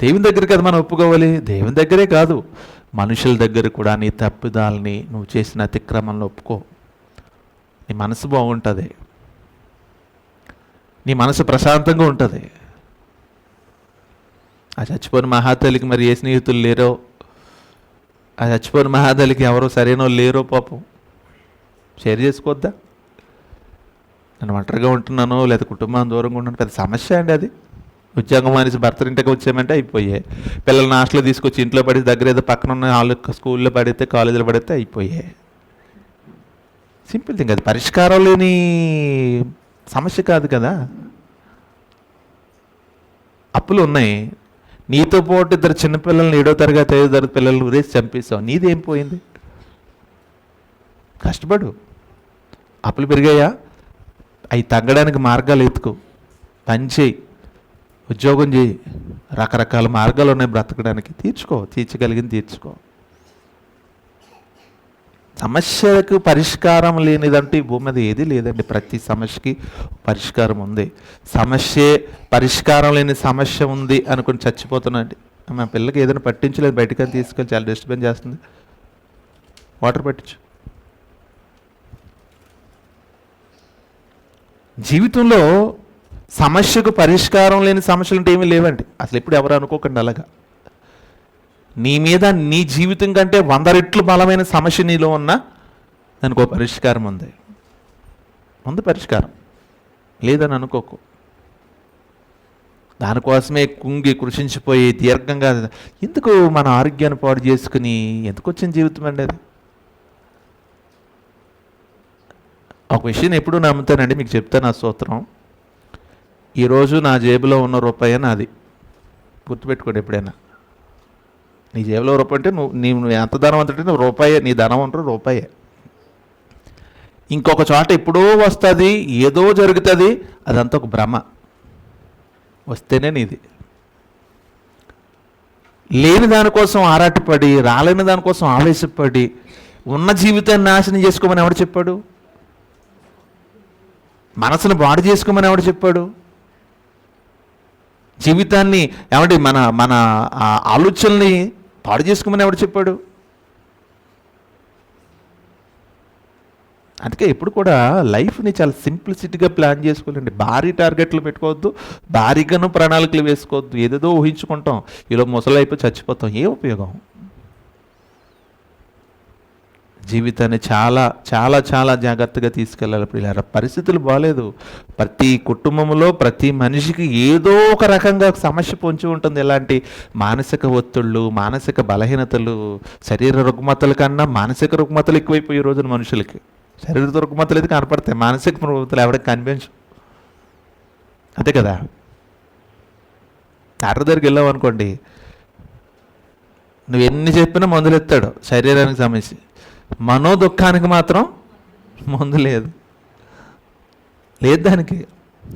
దేవుని దగ్గర కదా మనం ఒప్పుకోవాలి. దేవుని దగ్గరే కాదు, మనుషుల దగ్గర కూడా నీ తప్పిదాలని, నువ్వు చేసిన అతిక్రమంలో ఒప్పుకో. నీ మనసు బాగుంటుంది, నీ మనసు ప్రశాంతంగా ఉంటుంది. ఆ చచ్చిపోయిన మహాతల్లికి మరి ఏ స్నేహితులు లేరో, ఆ చచ్చిపోయిన మహాతల్లికి ఎవరో సరైన వాళ్ళు లేరో పాపం, షేర్ చేసుకోవద్దా? నేను ఒంటరిగా ఉంటున్నాను, లేదా కుటుంబం దూరంగా ఉన్నాను, పెద్ద సమస్య అండి అది. ఉద్యోగం అనేసి భర్త ఇంటికి వచ్చామంటే అయిపోయాయి. పిల్లల్ని హాస్టల్లో తీసుకొచ్చి ఇంట్లో పడితే, దగ్గర ఏదో పక్కన ఉన్న వాళ్ళు స్కూల్లో పడితే, కాలేజీలో పడితే అయిపోయాయి. సింపుల్ థింగ్, అది పరిష్కారం లేని సమస్య కాదు కదా. అప్పులు ఉన్నాయి, నీతో పాటు ఇద్దరు చిన్నపిల్లల్ని 7వ తరగతి 5వ తరగతి పిల్లల్ని ఊరేసి చంపేశావు, నీదేం పోయింది? కష్టపడు. అప్పులు పెరిగాయా? అవి తగ్గడానికి మార్గాలు ఎత్తుకో, పని చేయి, ఉద్యోగం చేయి, రకరకాల మార్గాలు ఉన్నాయి బ్రతకడానికి. తీర్చగలిగింది తీర్చుకో. సమస్యలకు పరిష్కారం లేనిదంటే ఈ భూమి మీద ఏది లేదండి. ప్రతి సమస్యకి పరిష్కారం ఉంది. పరిష్కారం లేని సమస్య ఉంది అనుకుని చచ్చిపోతున్నాండి. మా పిల్లకి ఏదైనా పట్టించలేదు, బయటకు తీసుకెళ్ళి చాలా డిస్టర్బెన్స్ చేస్తుంది, వాటర్ పట్టించు. జీవితంలో సమస్యకు పరిష్కారం లేని సమస్యలు అంటే ఏమీ లేవండి. అసలు ఎప్పుడు ఎవరు అనుకోకండి అలాగా. నీ మీద, నీ జీవితం కంటే 100 రెట్లు బలమైన సమస్య నీలో ఉన్నా దానికి ఒక పరిష్కారం ఉంది. పరిష్కారం లేదని అనుకోకు. దానికోసమే కుంగి కృషించిపోయి దీర్ఘంగా ఎందుకు మన ఆరోగ్యాన్ని పాడు చేసుకుని ఎందుకు వచ్చిన జీవితం అండి అది? ఒక విషయం ఎప్పుడు నమ్ముతానండి, మీకు చెప్తాను ఆ సూత్రం. ఈరోజు నా జేబులో ఉన్న రూపాయి నాది, గుర్తుపెట్టుకోండి. ఎప్పుడైనా నీ జేబులో రూపాయి అంటే నువ్వు ఎంత ధనవంతుడి, నువ్వు రూపాయే, నీ ధనవంతుడు రూపాయే. ఇంకొక చోట ఎప్పుడో వస్తుంది, ఏదో జరుగుతుంది, అదంతా ఒక భ్రమ. వస్తేనే నీది. లేని దానికోసం ఆరాటపడి, రాలేని దానికోసం ఆవేశపడి ఉన్న జీవితాన్ని నాశనం చేసుకోమని ఎవడు చెప్పాడు? మనసును బాడు చేసుకోమని ఎవడు చెప్పాడు? జీవితాన్ని ఏమంటే మన ఆలోచనల్ని పాడు చేసుకోమని ఎవడు చెప్పాడు? అందుకే ఎప్పుడు కూడా లైఫ్ని చాలా సింప్లిసిటీగా ప్లాన్ చేసుకోవాలండి. భారీ టార్గెట్లు పెట్టుకోవద్దు, భారీగాను ప్రణాళికలు వేసుకోవద్దు. ఏదేదో ఊహించుకుంటాం, ఈలో ముసలి అయిపోయి చచ్చిపోతాం, ఏ ఉపయోగం? జీవితాన్ని చాలా చాలా చాలా జాగ్రత్తగా తీసుకెళ్ళాలి. ఇప్పుడు పరిస్థితులు బాగాలేదు. ప్రతి కుటుంబంలో ప్రతి మనిషికి ఏదో ఒక రకంగా సమస్య పొంచి ఉంటుంది. ఎలాంటి మానసిక ఒత్తిళ్ళు, మానసిక బలహీనతలు, శరీర రుగ్మతల కన్నా మానసిక రుగ్మతలు ఎక్కువైపోయి ఈ రోజున మనుషులకి. శరీర రుగ్మతలు అయితే కనపడతాయి, మానసిక రుగ్మతలు ఎవరికి కనిపించు. అంతే కదా. డాక్టర్ దగ్గరికి వెళ్ళావు అనుకోండి, నువ్వు ఎన్ని చెప్పినా మందులు ఎత్తాడు శరీరానికి సమస్య, మనో దుఃఖానికి మాత్రం మందు లేదు దానికి.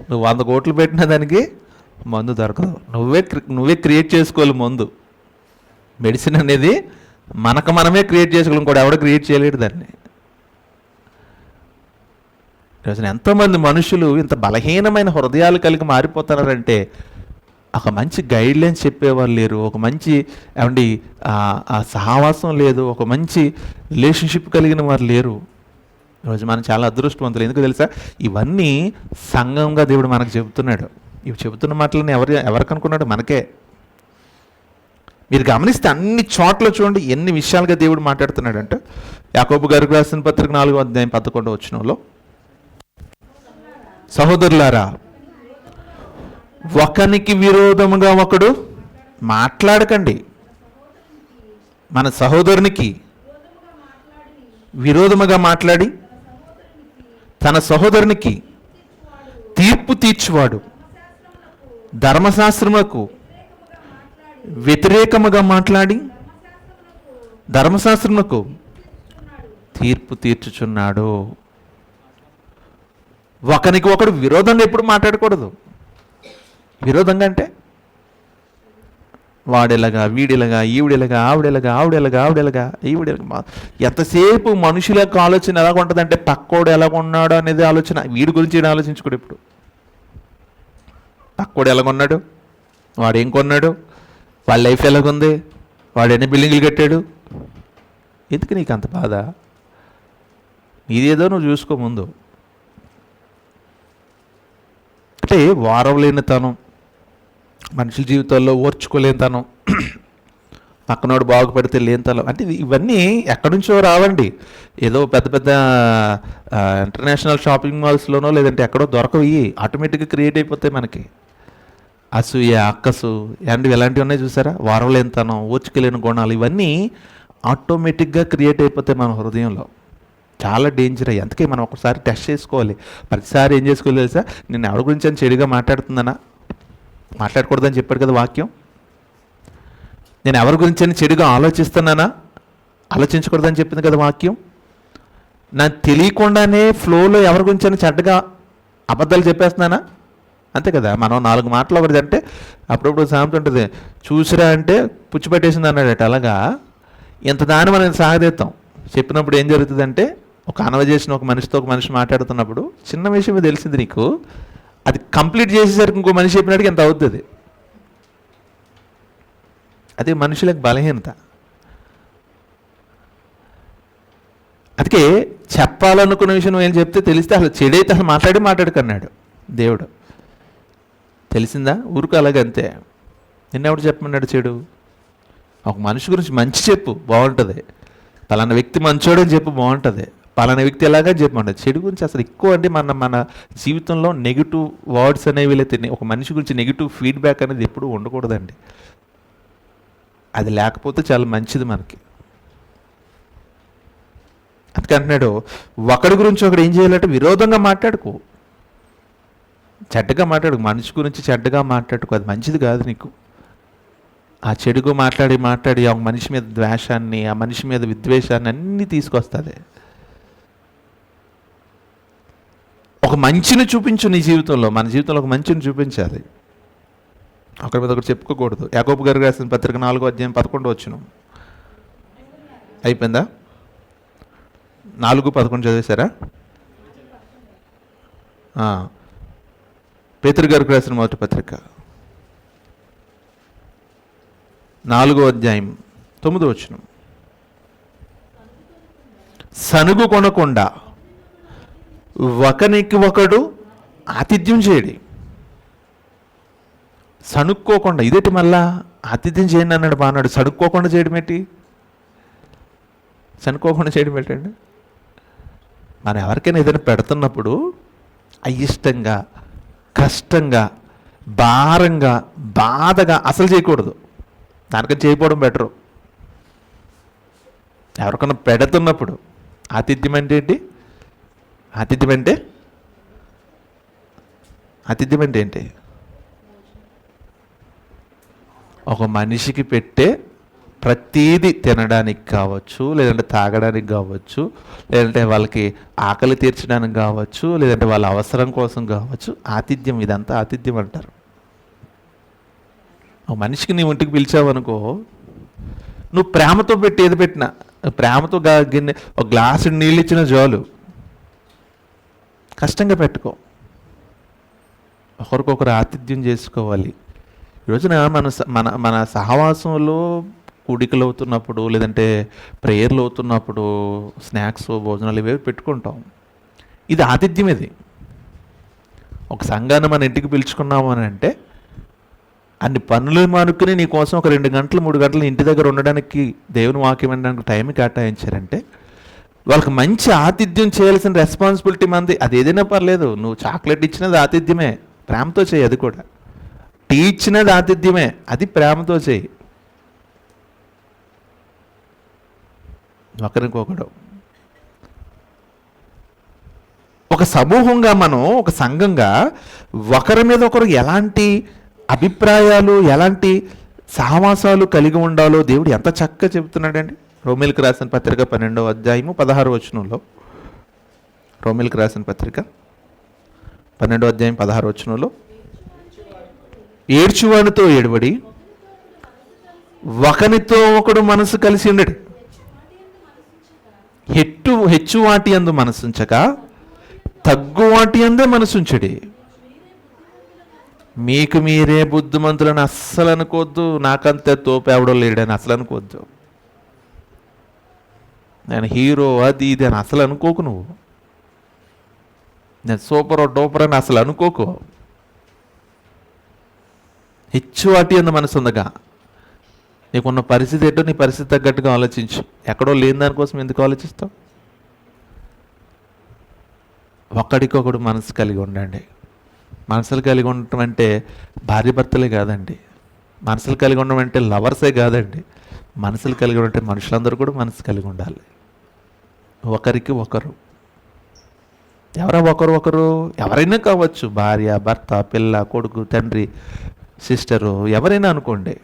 నువ్వు 100 కోట్లు పెట్టిన దానికి మందు దొరకదు. నువ్వే క్రియేట్ చేసుకోవాలి మందు. మెడిసిన్ అనేది మనమే క్రియేట్ చేసుకోవాలి, కూడా ఎవడో క్రియేట్ చేయలేడు దాన్ని. ఈరోజు ఎంతోమంది మనుషులు ఇంత బలహీనమైన హృదయాలు కలిగి మారిపోతున్నారంటే ఒక మంచి గైడ్లైన్స్ చెప్పేవాళ్ళు లేరు, ఒక మంచి ఏమండి సహవాసం లేదు, ఒక మంచి రిలేషన్షిప్ కలిగిన వారు లేరు. ఈరోజు మనం చాలా అదృష్టవంతులు. ఎందుకు తెలుసా? ఇవన్నీ సంఘంగా దేవుడు మనకు చెబుతున్నాడు. ఇవి చెబుతున్న మాటలను ఎవరికి అనుకున్నాడు? మనకే. మీరు గమనిస్తే అన్ని చోట్ల చూడండి ఎన్ని విషయాలుగా దేవుడు మాట్లాడుతున్నాడు అంటే, యాకోబు గారికి రాసిన పత్రిక 4:11 సహోదరులారా, ఒకనికి విరోధముగా ఒకడు మాట్లాడకండి. మన సహోదరునికి విరోధముగా మాట్లాడి తన సహోదరునికి తీర్పు తీర్చువాడు ధర్మశాస్త్రములకు వ్యతిరేకముగా మాట్లాడి ధర్మశాస్త్రములకు తీర్పు తీర్చుచున్నాడు. ఒకనికి ఒకడు విరోధంగా ఎప్పుడు మాట్లాడకూడదు. విరోధంగా అంటే వాడెలాగా, వీడెలాగా, ఈవిడెలాగా, ఆవిడెలాగా ఈవిడెలాగా. ఎంతసేపు మనుషుల యొక్క ఆలోచన ఎలాగ ఉంటుందంటే పక్కోడు ఎలాగ ఉన్నాడు అనేది ఆలోచన. వీడి గురించి వీడు ఆలోచించుకోడు. ఇప్పుడు పక్కోడు ఎలాగొన్నాడు, వాడేం కొన్నాడు, వాళ్ళ లైఫ్ ఎలాగుంది, వాడు ఎన్ని బిల్డింగ్లు కట్టాడు. ఎందుకు నీకు అంత బాధ? నీదేదో నువ్వు చూసుకో ముందు. అంటే వారం లేనితనం, మనుషుల జీవితాల్లో ఓర్చుకోలేనితనం, పక్కనోడు బాగుపడితే లేనితనం, అంటే ఇవన్నీ ఎక్కడి నుంచో రావండి. ఏదో పెద్ద పెద్ద ఇంటర్నేషనల్ షాపింగ్ మాల్స్లోనో లేదంటే ఎక్కడో దొరకవి. ఆటోమేటిక్గా క్రియేట్ అయిపోతాయి మనకి. అసూయ, అక్కసు ఇలాంటివి ఉన్నాయి చూసారా? వారం లేనితనం, ఓర్చుకోలేని గుణాలు, ఇవన్నీ ఆటోమేటిక్గా క్రియేట్ అయిపోతాయి మన హృదయంలో. చాలా డేంజర్ అయ్యి. అందుకే మనం ఒకసారి టెస్ట్ చేసుకోవాలి. ప్రతిసారి ఏం చేసుకోవాలి తెలుసా? నేను ఎవరి గురించి అని చెడుగా మాట్లాడుతుందనా? మాట్లాడకూడదని చెప్పాడు కదా వాక్యం. నేను ఎవరి గురించి అని చెడుగా ఆలోచిస్తున్నానా? ఆలోచించకూడదని చెప్పింది కదా వాక్యం. నాకు తెలియకుండానే ఫ్లోలో ఎవరి గురించి అని చెడ్డగా అబద్ధాలు చెప్పేస్తున్నానా? అంతే కదా. మనం 4 మాటలు ఒకటి అంటే అప్పుడప్పుడు సామెత ఉంటుంది, చూసిరా అంటే పుచ్చిపెట్టేసింది అన్నాడట. అలాగా ఇంత దాన్ని మనం సాగదీస్తాం. చెప్పినప్పుడు ఏం జరుగుతుందంటే, ఒక కన్వర్జేషన్ ఒక మనిషితో ఒక మనిషి మాట్లాడుతున్నప్పుడు చిన్న విషయమే తెలిసింది నీకు, అది కంప్లీట్ చేసేసరికి ఇంకో మనిషి చెప్పినట్టుగా ఎంత అవుతుంది. అది మనుషులకు బలహీనత. అందుకే చెప్పాలనుకున్న విషయం ఏం చెప్తే తెలిస్తే అసలు చెడైతే అసలు మాట్లాడుకన్నాడు దేవుడు. తెలిసిందా? ఊరుకు అలాగంతే. నిన్నెవడు చెప్పమన్నాడు చెడు? ఒక మనిషి గురించి మంచి చెప్పు, బాగుంటుంది. పలానా వ్యక్తి మంచోడని చెప్పు, బాగుంటుంది. పలానా వ్యక్తి ఎలాగా చెప్పమంటుంది. చెడు గురించి అసలు ఎక్కువ అంటే మన జీవితంలో నెగిటివ్ వర్డ్స్ అనేవి లేతే, ఒక మనిషి గురించి నెగిటివ్ ఫీడ్బ్యాక్ అనేది ఎప్పుడూ ఉండకూడదండి. అది లేకపోతే చాలా మంచిది మనకి. అందుకంటున్నాడు, ఒకడి గురించి ఒకడు ఏం చేయాలంటే విరోధంగా మాట్లాడుకో, చెడ్డగా మాట్లాడుకు. మనిషి గురించి చెడ్డగా మాట్లాడుకో, అది మంచిది కాదు నీకు. ఆ చెడుగు మాట్లాడి ఆ మనిషి మీద ద్వేషాన్ని, ఆ మనిషి మీద విద్వేషాన్ని అన్నీ తీసుకొస్తుంది. ఒక మంచిని చూపించు నీ జీవితంలో. మన జీవితంలో ఒక మంచిని చూపించాలి. ఒకరి మీద ఒకటి చెప్పుకోకూడదు. యాకోబు గారు రాసిన పత్రిక 4:11 అయిపోయిందా? 4:11 చదివేశారా? పేతురు గారికి రాసిన మొదటి పత్రిక 4:9 సనుగు కొనకుండా ఒకనికి ఒకడు ఆతిథ్యం చేయడి. సణుక్కోకుండా. ఇదేంటి మళ్ళా? ఆతిథ్యం చేయండి అన్నాడు, బాగున్నాడు. సణుక్కోకుండా చేయడం ఏంటి? సణుక్కోకుండా చేయడం ఏంటండి? మనం ఎవరికైనా ఏదైనా పెడుతున్నప్పుడు అయిష్టంగా, కష్టంగా, భారంగా, బాధగా అసలు చేయకూడదు. దానికని చేయకపోవడం బెటరు. ఎవరికైనా పెడుతున్నప్పుడు ఆతిథ్యం అంటే ఏంటి? ఆతిథ్యం అంటే ఏంటి? ఒక మనిషికి పెట్టే ప్రతీది తినడానికి కావచ్చు, లేదంటే తాగడానికి కావచ్చు, లేదంటే వాళ్ళకి ఆకలి తీర్చడానికి కావచ్చు, లేదంటే వాళ్ళ అవసరం కోసం కావచ్చు, ఆతిథ్యం. ఇదంతా ఆతిథ్యం అంటారు. ఒక మనిషికి నీ ఇంటికి పిలిచావనుకో, నువ్వు ప్రేమతో పెట్టి ఏది పెట్టినా, ప్రేమతో గిన్నె ఒక గ్లాసు నీళ్ళు ఇచ్చిన చాలు. కష్టంగా పెట్టుకో. ఒకరికొకరు ఆతిథ్యం చేసుకోవాలి. ఈరోజున మన సహవాసంలో కూడికలు అవుతున్నప్పుడు లేదంటే ప్రేయర్లు అవుతున్నప్పుడు స్నాక్స్ భోజనాలు ఇవే పెట్టుకుంటాం. ఇది ఆతిథ్యం. ఇది ఒక సంఘాన్ని మన ఇంటికి పిలుచుకున్నాము అని అంటే అన్ని పనులు మానుకుని నీ కోసం ఒక 2 గంటలు 3 గంటలు ఇంటి దగ్గర ఉండడానికి, దేవుని వాక్యం వినడానికి టైం కేటాయించారంటే వాళ్ళకి మంచి ఆతిథ్యం చేయాల్సిన రెస్పాన్సిబిలిటీ మంది. అది ఏదైనా పర్లేదు, నువ్వు చాక్లెట్ ఇచ్చినది ఆతిథ్యమే, ప్రేమతో చేయి. అది కూడా టీ ఇచ్చినది ఆతిథ్యమే, అది ప్రేమతో చేయి. ఒకరికొకడు ఒక సమూహంగా, మనం ఒక సంఘంగా ఒకరి మీద ఒకరు ఎలాంటి అభిప్రాయాలు, ఎలాంటి సహవాసాలు కలిగి ఉండాలో దేవుడు ఎంత చక్కగా చెబుతున్నాడండి. రోమీలకు రాసిన పత్రిక 12వ అధ్యాయము 16వ వచనంలో, రోమీలకు రాసిన పత్రిక 12వ అధ్యాయం 16వ వచనంలో, ఏడ్చువానితో ఏడవడి ఒకనితో ఒకడు మనసు కలిసి ఉండడు, హెచ్చు వాటి యందు మనసుంచక తగ్గు వాటి అందే మనసుంచడి. మీకు మీరే బుద్ధిమంతులని అస్సలు అనుకోవద్దు. నాకంతే తోపేవడో లేడని అసలు అనుకోవద్దు. నేను హీరో అది ఇది అని అసలు అనుకోకు. నువ్వు నేను సూపర్ డూపర్ అని అసలు అనుకోకు. హెచ్చు వాటి అందు మనసు ఉందగా, నీకున్న పరిస్థితి ఏంటో నీ పరిస్థితి తగ్గట్టుగా ఆలోచించు. ఎక్కడో లేని దానికోసం ఎందుకు ఆలోచిస్తావు? ఒకడికొకడు మనసు కలిగి ఉండండి. మనసులు కలిగి ఉండటం అంటే భార్య భర్తలే కాదండి. మనసులు కలిగి ఉండడం అంటే లవర్సే కాదండి. మనసులు కలిగి ఉంటే మనుషులందరూ కూడా మనసు కలిగి ఉండాలి. ఒకరికి ఒకరు, ఒకరు ఎవరైనా కావచ్చు, భార్య భర్త పిల్ల కొడుకు తండ్రి సిస్టరు ఎవరైనా అనుకోండి.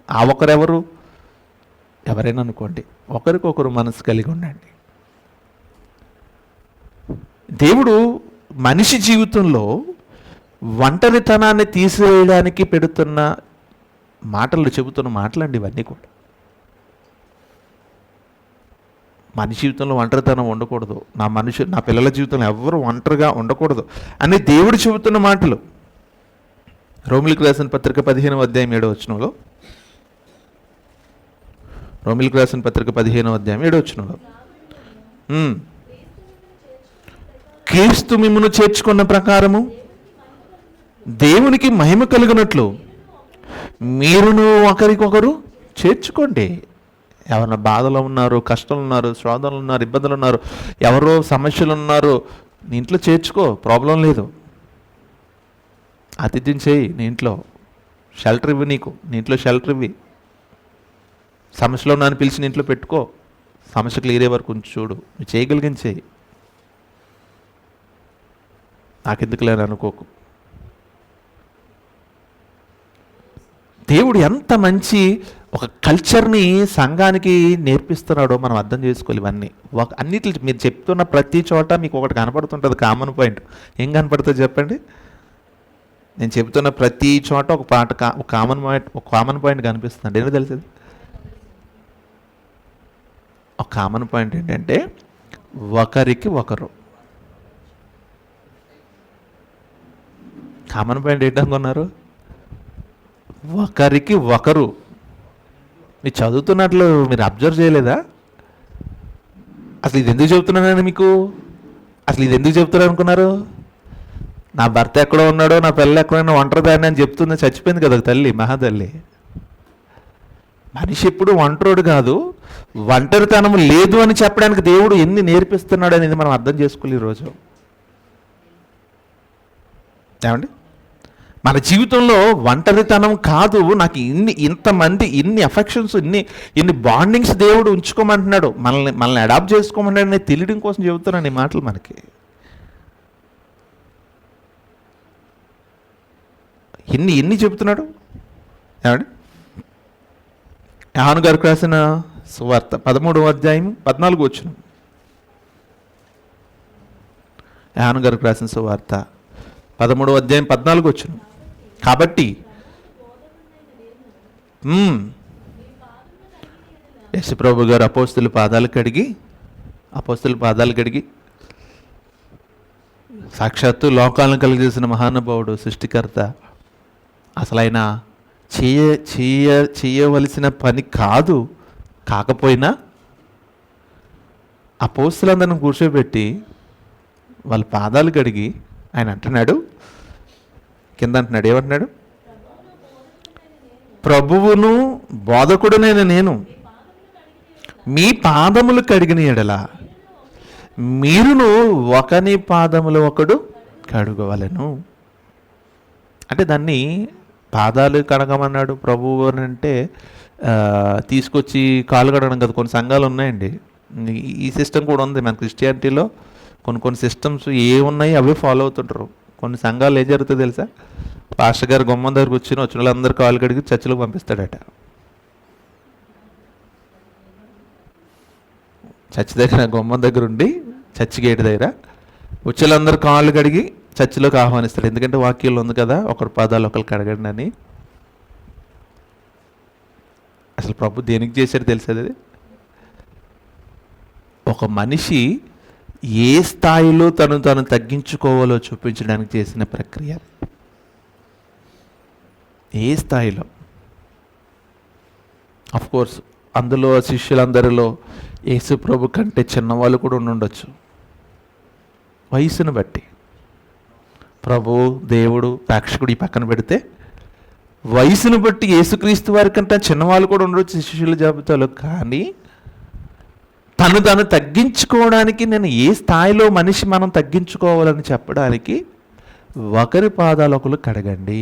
ఆ ఒకరెవరు ఎవరైనా అనుకోండి, ఒకరికొకరు మనసు కలిగి ఉండండి. దేవుడు మనిషి జీవితంలో ఒంటరితనాన్ని తీసివేయడానికి పెడుతున్న మాటలు, చెబుతున్న మాటలండి ఇవన్నీ కూడా. మనిషి జీవితంలో ఒంటరితనం ఉండకూడదు, నా పిల్లల జీవితంలో ఎవరు ఒంటరిగా ఉండకూడదు అని దేవుడు చెబుతున్న మాటలు. రోమిలకు రాసిన పత్రిక 15వ అధ్యాయం 7వ వచనంలో, రోమిలకు రాసిన పత్రిక 15వ అధ్యాయం 7వ వచనంలో, క్రీస్తు మిమ్మును చేర్చుకున్న ప్రకారము దేవునికి మహిమ కలిగినట్లు మీరును ఒకరికొకరు చేర్చుకోండి. ఎవరైనా బాధలో ఉన్నారు, కష్టాలు ఉన్నారు, శోధనలు ఉన్నారు, ఇబ్బందులు ఉన్నారు, ఎవరో సమస్యలు ఉన్నారు, నీ ఇంట్లో చేర్చుకో, ప్రాబ్లం లేదు. ఆతిథ్యం చేయి, నీ ఇంట్లో షెల్టర్ ఇవ్వి, నీ ఇంట్లో షెల్టర్ ఇవ్వి. సమస్యలో నన్ను పిలిచి నీ ఇంట్లో పెట్టుకో, సమస్య క్లియర్ అయ్యే వరకు ఉంచి చూడు. నువ్వు చేయగలిగింది చేయి, నాకెందుకు లేని అనుకోకు. దేవుడు ఎంత మంచి ఒక కల్చర్ని సంఘానికి నేర్పిస్తున్నాడో మనం అర్థం చేసుకోవాలి. ఇవన్నీ అన్నిటి మీరు చెప్తున్న ప్రతి చోట మీకు ఒకటి కనపడుతుంటుంది, కామన్ పాయింట్. ఏం కనపడుతుంది చెప్పండి? నేను చెప్తున్న ప్రతి చోట ఒక కామన్ పాయింట్ కనిపిస్తుంది. ఏంటో తెలిసింది? ఒక కామన్ పాయింట్ ఏంటంటే ఒకరికి ఒకరు. కామన్ పాయింట్ ఏంటనుకున్నారు? ఒకరికి ఒకరు. మీరు చదువుతున్నట్లు మీరు అబ్జర్వ్ చేయలేదా? అసలు ఇది ఎందుకు చెబుతున్నానని మీకు, అసలు ఇది ఎందుకు చెప్తున్నారు అనుకున్నారు? నా భర్త ఎక్కడో ఉన్నాడో, నా పిల్ల ఎక్కడైనా ఒంటరిదాన్ని అని చెప్తుంది. చచ్చిపోయింది కదా తల్లి, మహాతల్లి. మనిషి ఎప్పుడు ఒంటరోడు కాదు, ఒంటరితనం లేదు అని చెప్పడానికి దేవుడు ఎన్ని నేర్పిస్తున్నాడు అనేది మనం అర్థం చేసుకోవాలి ఈరోజు. ఏమండి? మన జీవితంలో ఒంటరితనం కాదు, నాకు ఇంతమంది ఇన్ని అఫెక్షన్స్, ఇన్ని బాండింగ్స్ దేవుడు ఉంచుకోమంటున్నాడు, మనల్ని అడాప్ట్ చేసుకోమంటున్నాడు అనేది తెలియడం కోసం చెబుతున్నాను ఈ మాటలు మనకి. ఎన్ని చెబుతున్నాడు. ఏమండి? యోహాను గారికి రాసిన సువార్త 13వ అధ్యాయం 14వ వచనం. యోహాను గారికి రాసిన సువార్త 13వ అధ్యాయం 14వ వచనం. కాబట్టి యేసుప్రభు గారు అపోస్తలుల పాదాలు కడిగి సాక్షాత్తు లోకాలను కలిగజేసిన మహానుభావుడు, సృష్టికర్త, అసలైన చేయ చేయ చేయవలసిన పని కాదు. కాకపోయినా అపోస్తలులందరిని కూర్చోబెట్టి వాళ్ళ పాదాలు కడిగి ఆయన అంటున్నాడు, కింద అంటున్నాడు, ఏమంటున్నాడు? ప్రభువును బోధకుడునైన నేను మీ పాదములు కడిగిన ఎడల మీరును ఒకని పాదములు ఒకడు కడుగవలెను. అంటే దాన్ని పాదాలు కడగమన్నాడు ప్రభువు అని అంటే తీసుకొచ్చి కాలు కడగడం కదా. కొన్ని సంఘాలు ఉన్నాయండి, ఈ సిస్టమ్ కూడా ఉంది మన క్రిస్టియానిటీలో. కొన్ని సిస్టమ్స్ ఏమున్నాయి అవే ఫాలో అవుతుంటారు. కొన్ని సంఘాలు ఏం జరుగుతుందో తెలుసా? పాస్టర్ గారు గుమ్మం దగ్గరకు వచ్చిన వాళ్ళందరూ కాలు కడిగి చర్చిలోకి పంపిస్తాడట. చర్చి దగ్గర గుమ్మం దగ్గర ఉండి చర్చి గేట్ దగ్గర వచ్చేళ్ళందరూ కాళ్ళు కడిగి చర్చిలోకి ఆహ్వానిస్తాడు. ఎందుకంటే వాక్యంలో ఉంది కదా, ఒకరి పాదాలు ఒకరు కడగండి అని. అసలు ప్రభు దేనికి చేశాడు తెలిసేది? ఒక మనిషి ఏ స్థాయిలో తను తగ్గించుకోవాలో చూపించడానికి చేసిన ప్రక్రియ. ఏ స్థాయిలో? కోర్స్ అందులో శిష్యులందరిలో యేసు ప్రభు కంటే చిన్నవాళ్ళు కూడా ఉండొచ్చు. వయసును బట్టి ప్రభు దేవుడు ప్రేక్షకుడు ఈ పక్కన పెడితే వయసును బట్టి యేసుక్రీస్తు వారి కంటే చిన్నవాళ్ళు కూడా ఉండొచ్చు శిష్యుల జాబితాలో. కానీ తను తగ్గించుకోవడానికి నేను ఏ స్థాయిలో మనిషి మనం తగ్గించుకోవాలని చెప్పడానికి ఒకరి పాదాలు ఒకరు కడగండి,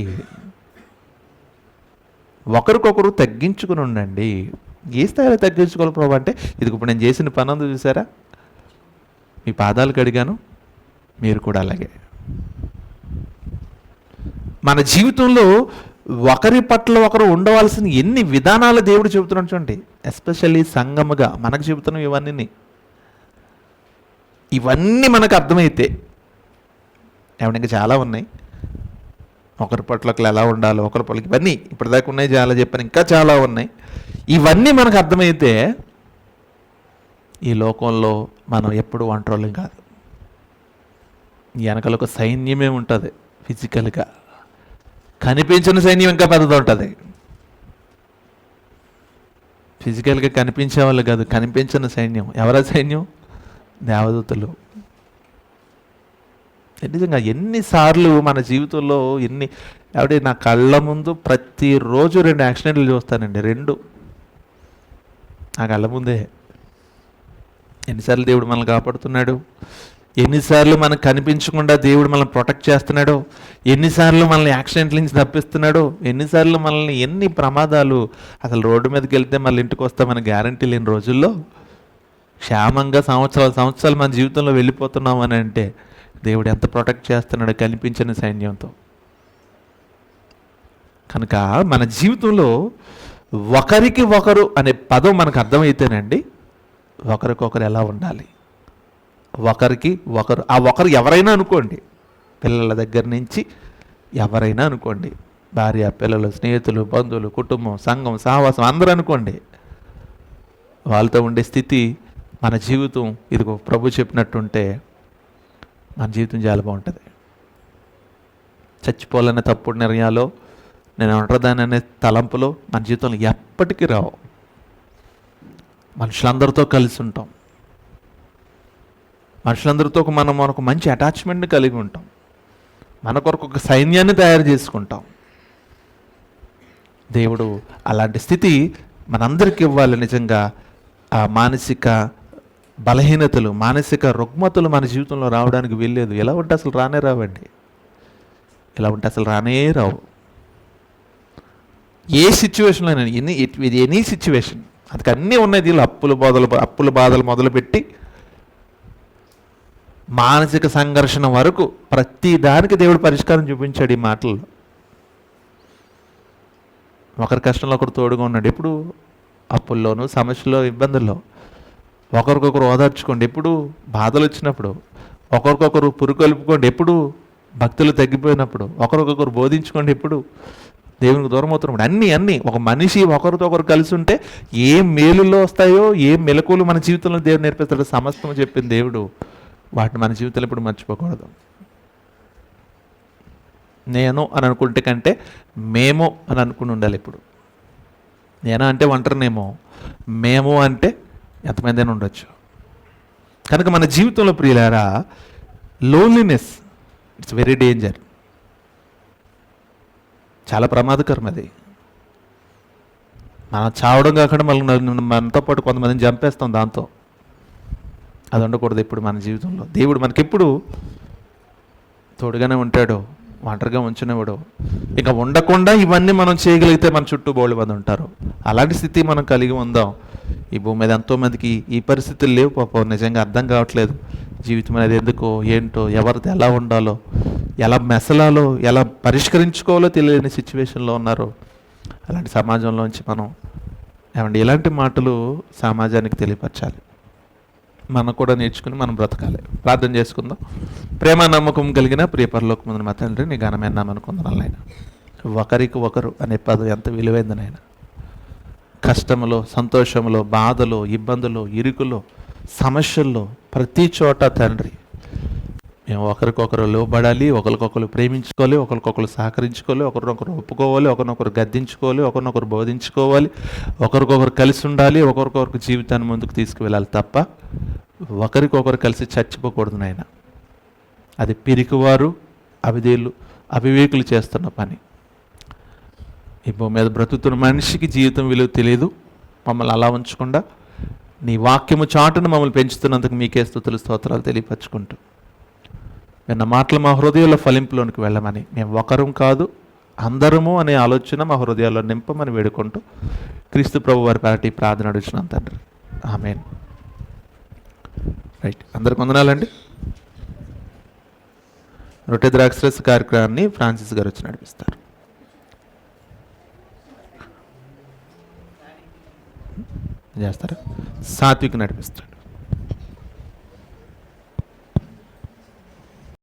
ఒకరికొకరు తగ్గించుకుని ఉండండి. ఏ స్థాయిలో తగ్గించుకోవాలి ప్రభు అంటే, ఇది ఇప్పుడు నేను చేసిన పని అందు చూసారా, మీ పాదాలు కడిగాను, మీరు కూడా అలాగే. మన జీవితంలో ఒకరి పట్ల ఒకరు ఉండవలసిన ఎన్ని విధానాలు దేవుడు చెబుతున్నాడు చూడండి. ఎస్పెషల్లీ సంఘముగా మనకు చెబుతున్నాం ఇవన్నీ మనకు అర్థమైతే. ఏమన్నా ఇంకా చాలా ఉన్నాయి. ఒకరి పట్ల ఒకరు ఎలా ఉండాలో, ఒకరి పట్ల ఇవన్నీ ఇప్పటిదాకా ఉన్నాయి, చాలా చెప్పాను, ఇంకా చాలా ఉన్నాయి. ఇవన్నీ మనకు అర్థమైతే ఈ లోకంలో మనం ఎప్పుడు ఒంటరిలం కాదు. వెనకాల ఒక సైన్యమే ఉంటుంది. ఫిజికల్గా కనిపించిన సైన్యం ఇంకా పెద్దది ఉంటుంది. ఫిజికల్గా కనిపించే వాళ్ళు కాదు, కనిపించిన సైన్యం. ఎవరా సైన్యం? దేవదూతలు. నిజంగా ఎన్నిసార్లు మన జీవితంలో నా కళ్ళ ముందు ప్రతిరోజు 2 యాక్సిడెంట్లు చూస్తానండి. 2 నా కళ్ళ ముందే. ఎన్నిసార్లు దేవుడు మనల్ని కాపాడుతున్నాడు, ఎన్నిసార్లు మనకు కనిపించకుండా దేవుడు మనల్ని ప్రొటెక్ట్ చేస్తున్నాడు, ఎన్నిసార్లు మనల్ని యాక్సిడెంట్ల నుంచి తప్పిస్తున్నాడు, ఎన్నిసార్లు మనల్ని ఎన్ని ప్రమాదాలు. అసలు రోడ్డు మీదకి వెళ్తే మళ్ళీ ఇంటికి వస్తామని గ్యారంటీ లేని రోజుల్లో క్షేమంగా సంవత్సరాలు మన జీవితంలో వెళ్ళిపోతున్నాం అని అంటే దేవుడు ఎంత ప్రొటెక్ట్ చేస్తున్నాడు కనిపించిన సైన్యంతో. కనుక మన జీవితంలో ఒకరికి ఒకరు అనే పదం మనకు అర్థమైతేనండి ఒకరికొకరు ఎలా ఉండాలి. ఒకరికి ఒకరు, ఆ ఒకరు ఎవరైనా అనుకోండి, పిల్లల దగ్గర నుంచి ఎవరైనా అనుకోండి, భార్య పిల్లలు, స్నేహితులు, బంధువులు, కుటుంబం, సంఘం, సహవాసం, అందరూ అనుకోండి. వాళ్ళతో ఉండే స్థితి మన జీవితం ఇదిగో ప్రభు చెప్పినట్టుంటే మన జీవితం చాలా బాగుంటుంది. చచ్చిపోవాలనే తప్పుడు నిర్ణయాలు, నేను ఒంటరిదాననే తలంపులు మన జీవితంలో ఎప్పటికీ రావు. మనుషులందరితో కలిసి ఉంటాం, మనుషులందరితో మనకు మంచి అటాచ్మెంట్ని కలిగి ఉంటాం, మన కొరకు ఒక సైన్యాన్ని తయారు చేసుకుంటాం. దేవుడు అలాంటి స్థితి మనందరికీ ఇవ్వాలి. నిజంగా ఆ మానసిక బలహీనతలు, మానసిక రుగ్మతలు మన జీవితంలో రావడానికి వీల్లేదు. ఎలా ఉంటే అసలు రానే రావండి, ఎలా ఉంటే అసలు రానే రావు. ఏ సిచ్యువేషన్లో ఎనీ సిచ్యువేషన్, అందుకు అన్నీ ఉన్నాయి దీనిలో. అప్పుల బాధలు మొదలుపెట్టి మానసిక సంఘర్షణ వరకు ప్రతి దానికి దేవుడు పరిష్కారం చూపించాడు ఈ మాటల్లో. ఒకరి కష్టంలో ఒకరు తోడుగా ఉన్నాడు. ఎప్పుడు అప్పుల్లోనూ, సమస్యలో, ఇబ్బందుల్లో ఒకరికొకరు ఓదార్చుకోండి. ఎప్పుడు బాధలు వచ్చినప్పుడు ఒకరికొకరు పురుకొల్పుకోండి. ఎప్పుడు భక్తులు తగ్గిపోయినప్పుడు ఒకరికొకరు బోధించుకోండి. ఎప్పుడు దేవునికి దూరం అవుతున్నప్పుడు అన్నీ ఒక మనిషి ఒకరితో ఒకరు కలిసి ఉంటే ఏ మేలుల్లో వస్తాయో, ఏ మెలకువలు మన జీవితంలో దేవుడు నేర్పిస్తాడో సమస్తం చెప్పింది దేవుడు. వాటిని మన జీవితంలో ఇప్పుడు మర్చిపోకూడదు. నేను అని అనుకుంటే కంటే మేము అని అనుకుని ఉండాలి ఇప్పుడు. నేను అంటే ఒంటరినేమో, మేము అంటే ఎంతమంది అయినా ఉండొచ్చు. కనుక మన జీవితంలో ప్రియులారా, లోన్లీనెస్ ఇట్స్ వెరీ డేంజర్. చాలా ప్రమాదకరం అది. మనం చావడం కాకుండా మనతో పాటు కొంతమందిని చంపేస్తాం దాంతో. అది ఉండకూడదు ఇప్పుడు మన జీవితంలో. దేవుడు మనకెప్పుడు తోడుగానే ఉంటాడు, ఒంటరిగా ఉంచనివాడు. ఇంకా ఉండకుండా ఇవన్నీ మనం చేయగలిగితే మన చుట్టూ బోళ్ళు మంది ఉంటారు. అలాంటి స్థితి మనం కలిగి ఉందాం. ఈ భూమి మీద ఎంతోమందికి ఈ పరిస్థితులు లేవు పాపం, నిజంగా అర్థం కావట్లేదు జీవితం అనేది ఎందుకో ఏంటో, ఎవరిది ఎలా ఉండాలో, ఎలా మెసలాలో, ఎలా పరిష్కరించుకోవాలో తెలియని సిచ్యువేషన్లో ఉన్నారు. అలాంటి సమాజంలోంచి మనం ఏమండి ఇలాంటి మాటలు సమాజానికి తెలియపరచాలి. మనం కూడా నేర్చుకుని మనం బ్రతకాలి. ప్రార్థన చేసుకుందాం. ప్రేమ నమ్మకం కలిగిన ప్రియ పరలోకమందున మా తండ్రి, నీ ఘనమైన నామమున వందనాలు నాయన. ఒకరికి ఒకరు అనే పదం ఎంత విలువైంది నాయన. కష్టములో, సంతోషంలో, బాధలో, ఇబ్బందులు, ఇరుకులో, సమస్యల్లో ప్రతి చోట తండ్రి మేము ఒకరికొకరు లోబడాలి, ఒకరికొకరు ప్రేమించుకోవాలి, ఒకరికొకరు సహకరించుకోవాలి, ఒకరినొకరు ఒప్పుకోవాలి, ఒకరినొకరు గద్దించుకోవాలి, ఒకరినొకరు బోధించుకోవాలి, ఒకరికొకరు కలిసి ఉండాలి, ఒకరికొకరికి జీవితాన్ని ముందుకు తీసుకువెళ్ళాలి తప్ప ఒకరికొకరు కలిసి చచ్చిపోకూడదు నాయన. అది పిరికివారు, అవివేకులు చేస్తున్న పని. ఈ భూమి మీద బ్రతుకుతున్న మనిషికి జీవితం విలువ తెలియదు. మమ్మల్ని అలా ఉంచకుండా నీ వాక్యము చాటును మమ్మల్ని పెంచుతున్నందుకు మీకే స్తుతులు స్తోత్రాలు తెలియపరచుకుంటూ విన్న మాటలు మా హృదయంలో ఫలింపులోనికి వెళ్ళమని, మేము ఒకరం కాదు అందరము అనే ఆలోచన మా హృదయాల్లో నింపమని వేడుకుంటూ క్రీస్తు ప్రభు వారి పేరటి ప్రార్థన అడుగుతున్నాం తండ్రి. ఆమేన్. రైట్, అందరికి వందనాలండి. రొట్టె ద్రాక్షరస కార్యక్రమాన్ని ఫ్రాన్సిస్ గారు వచ్చి నడిపిస్తారు. చేస్తారా? సాత్విక్ నడిపిస్తాడు.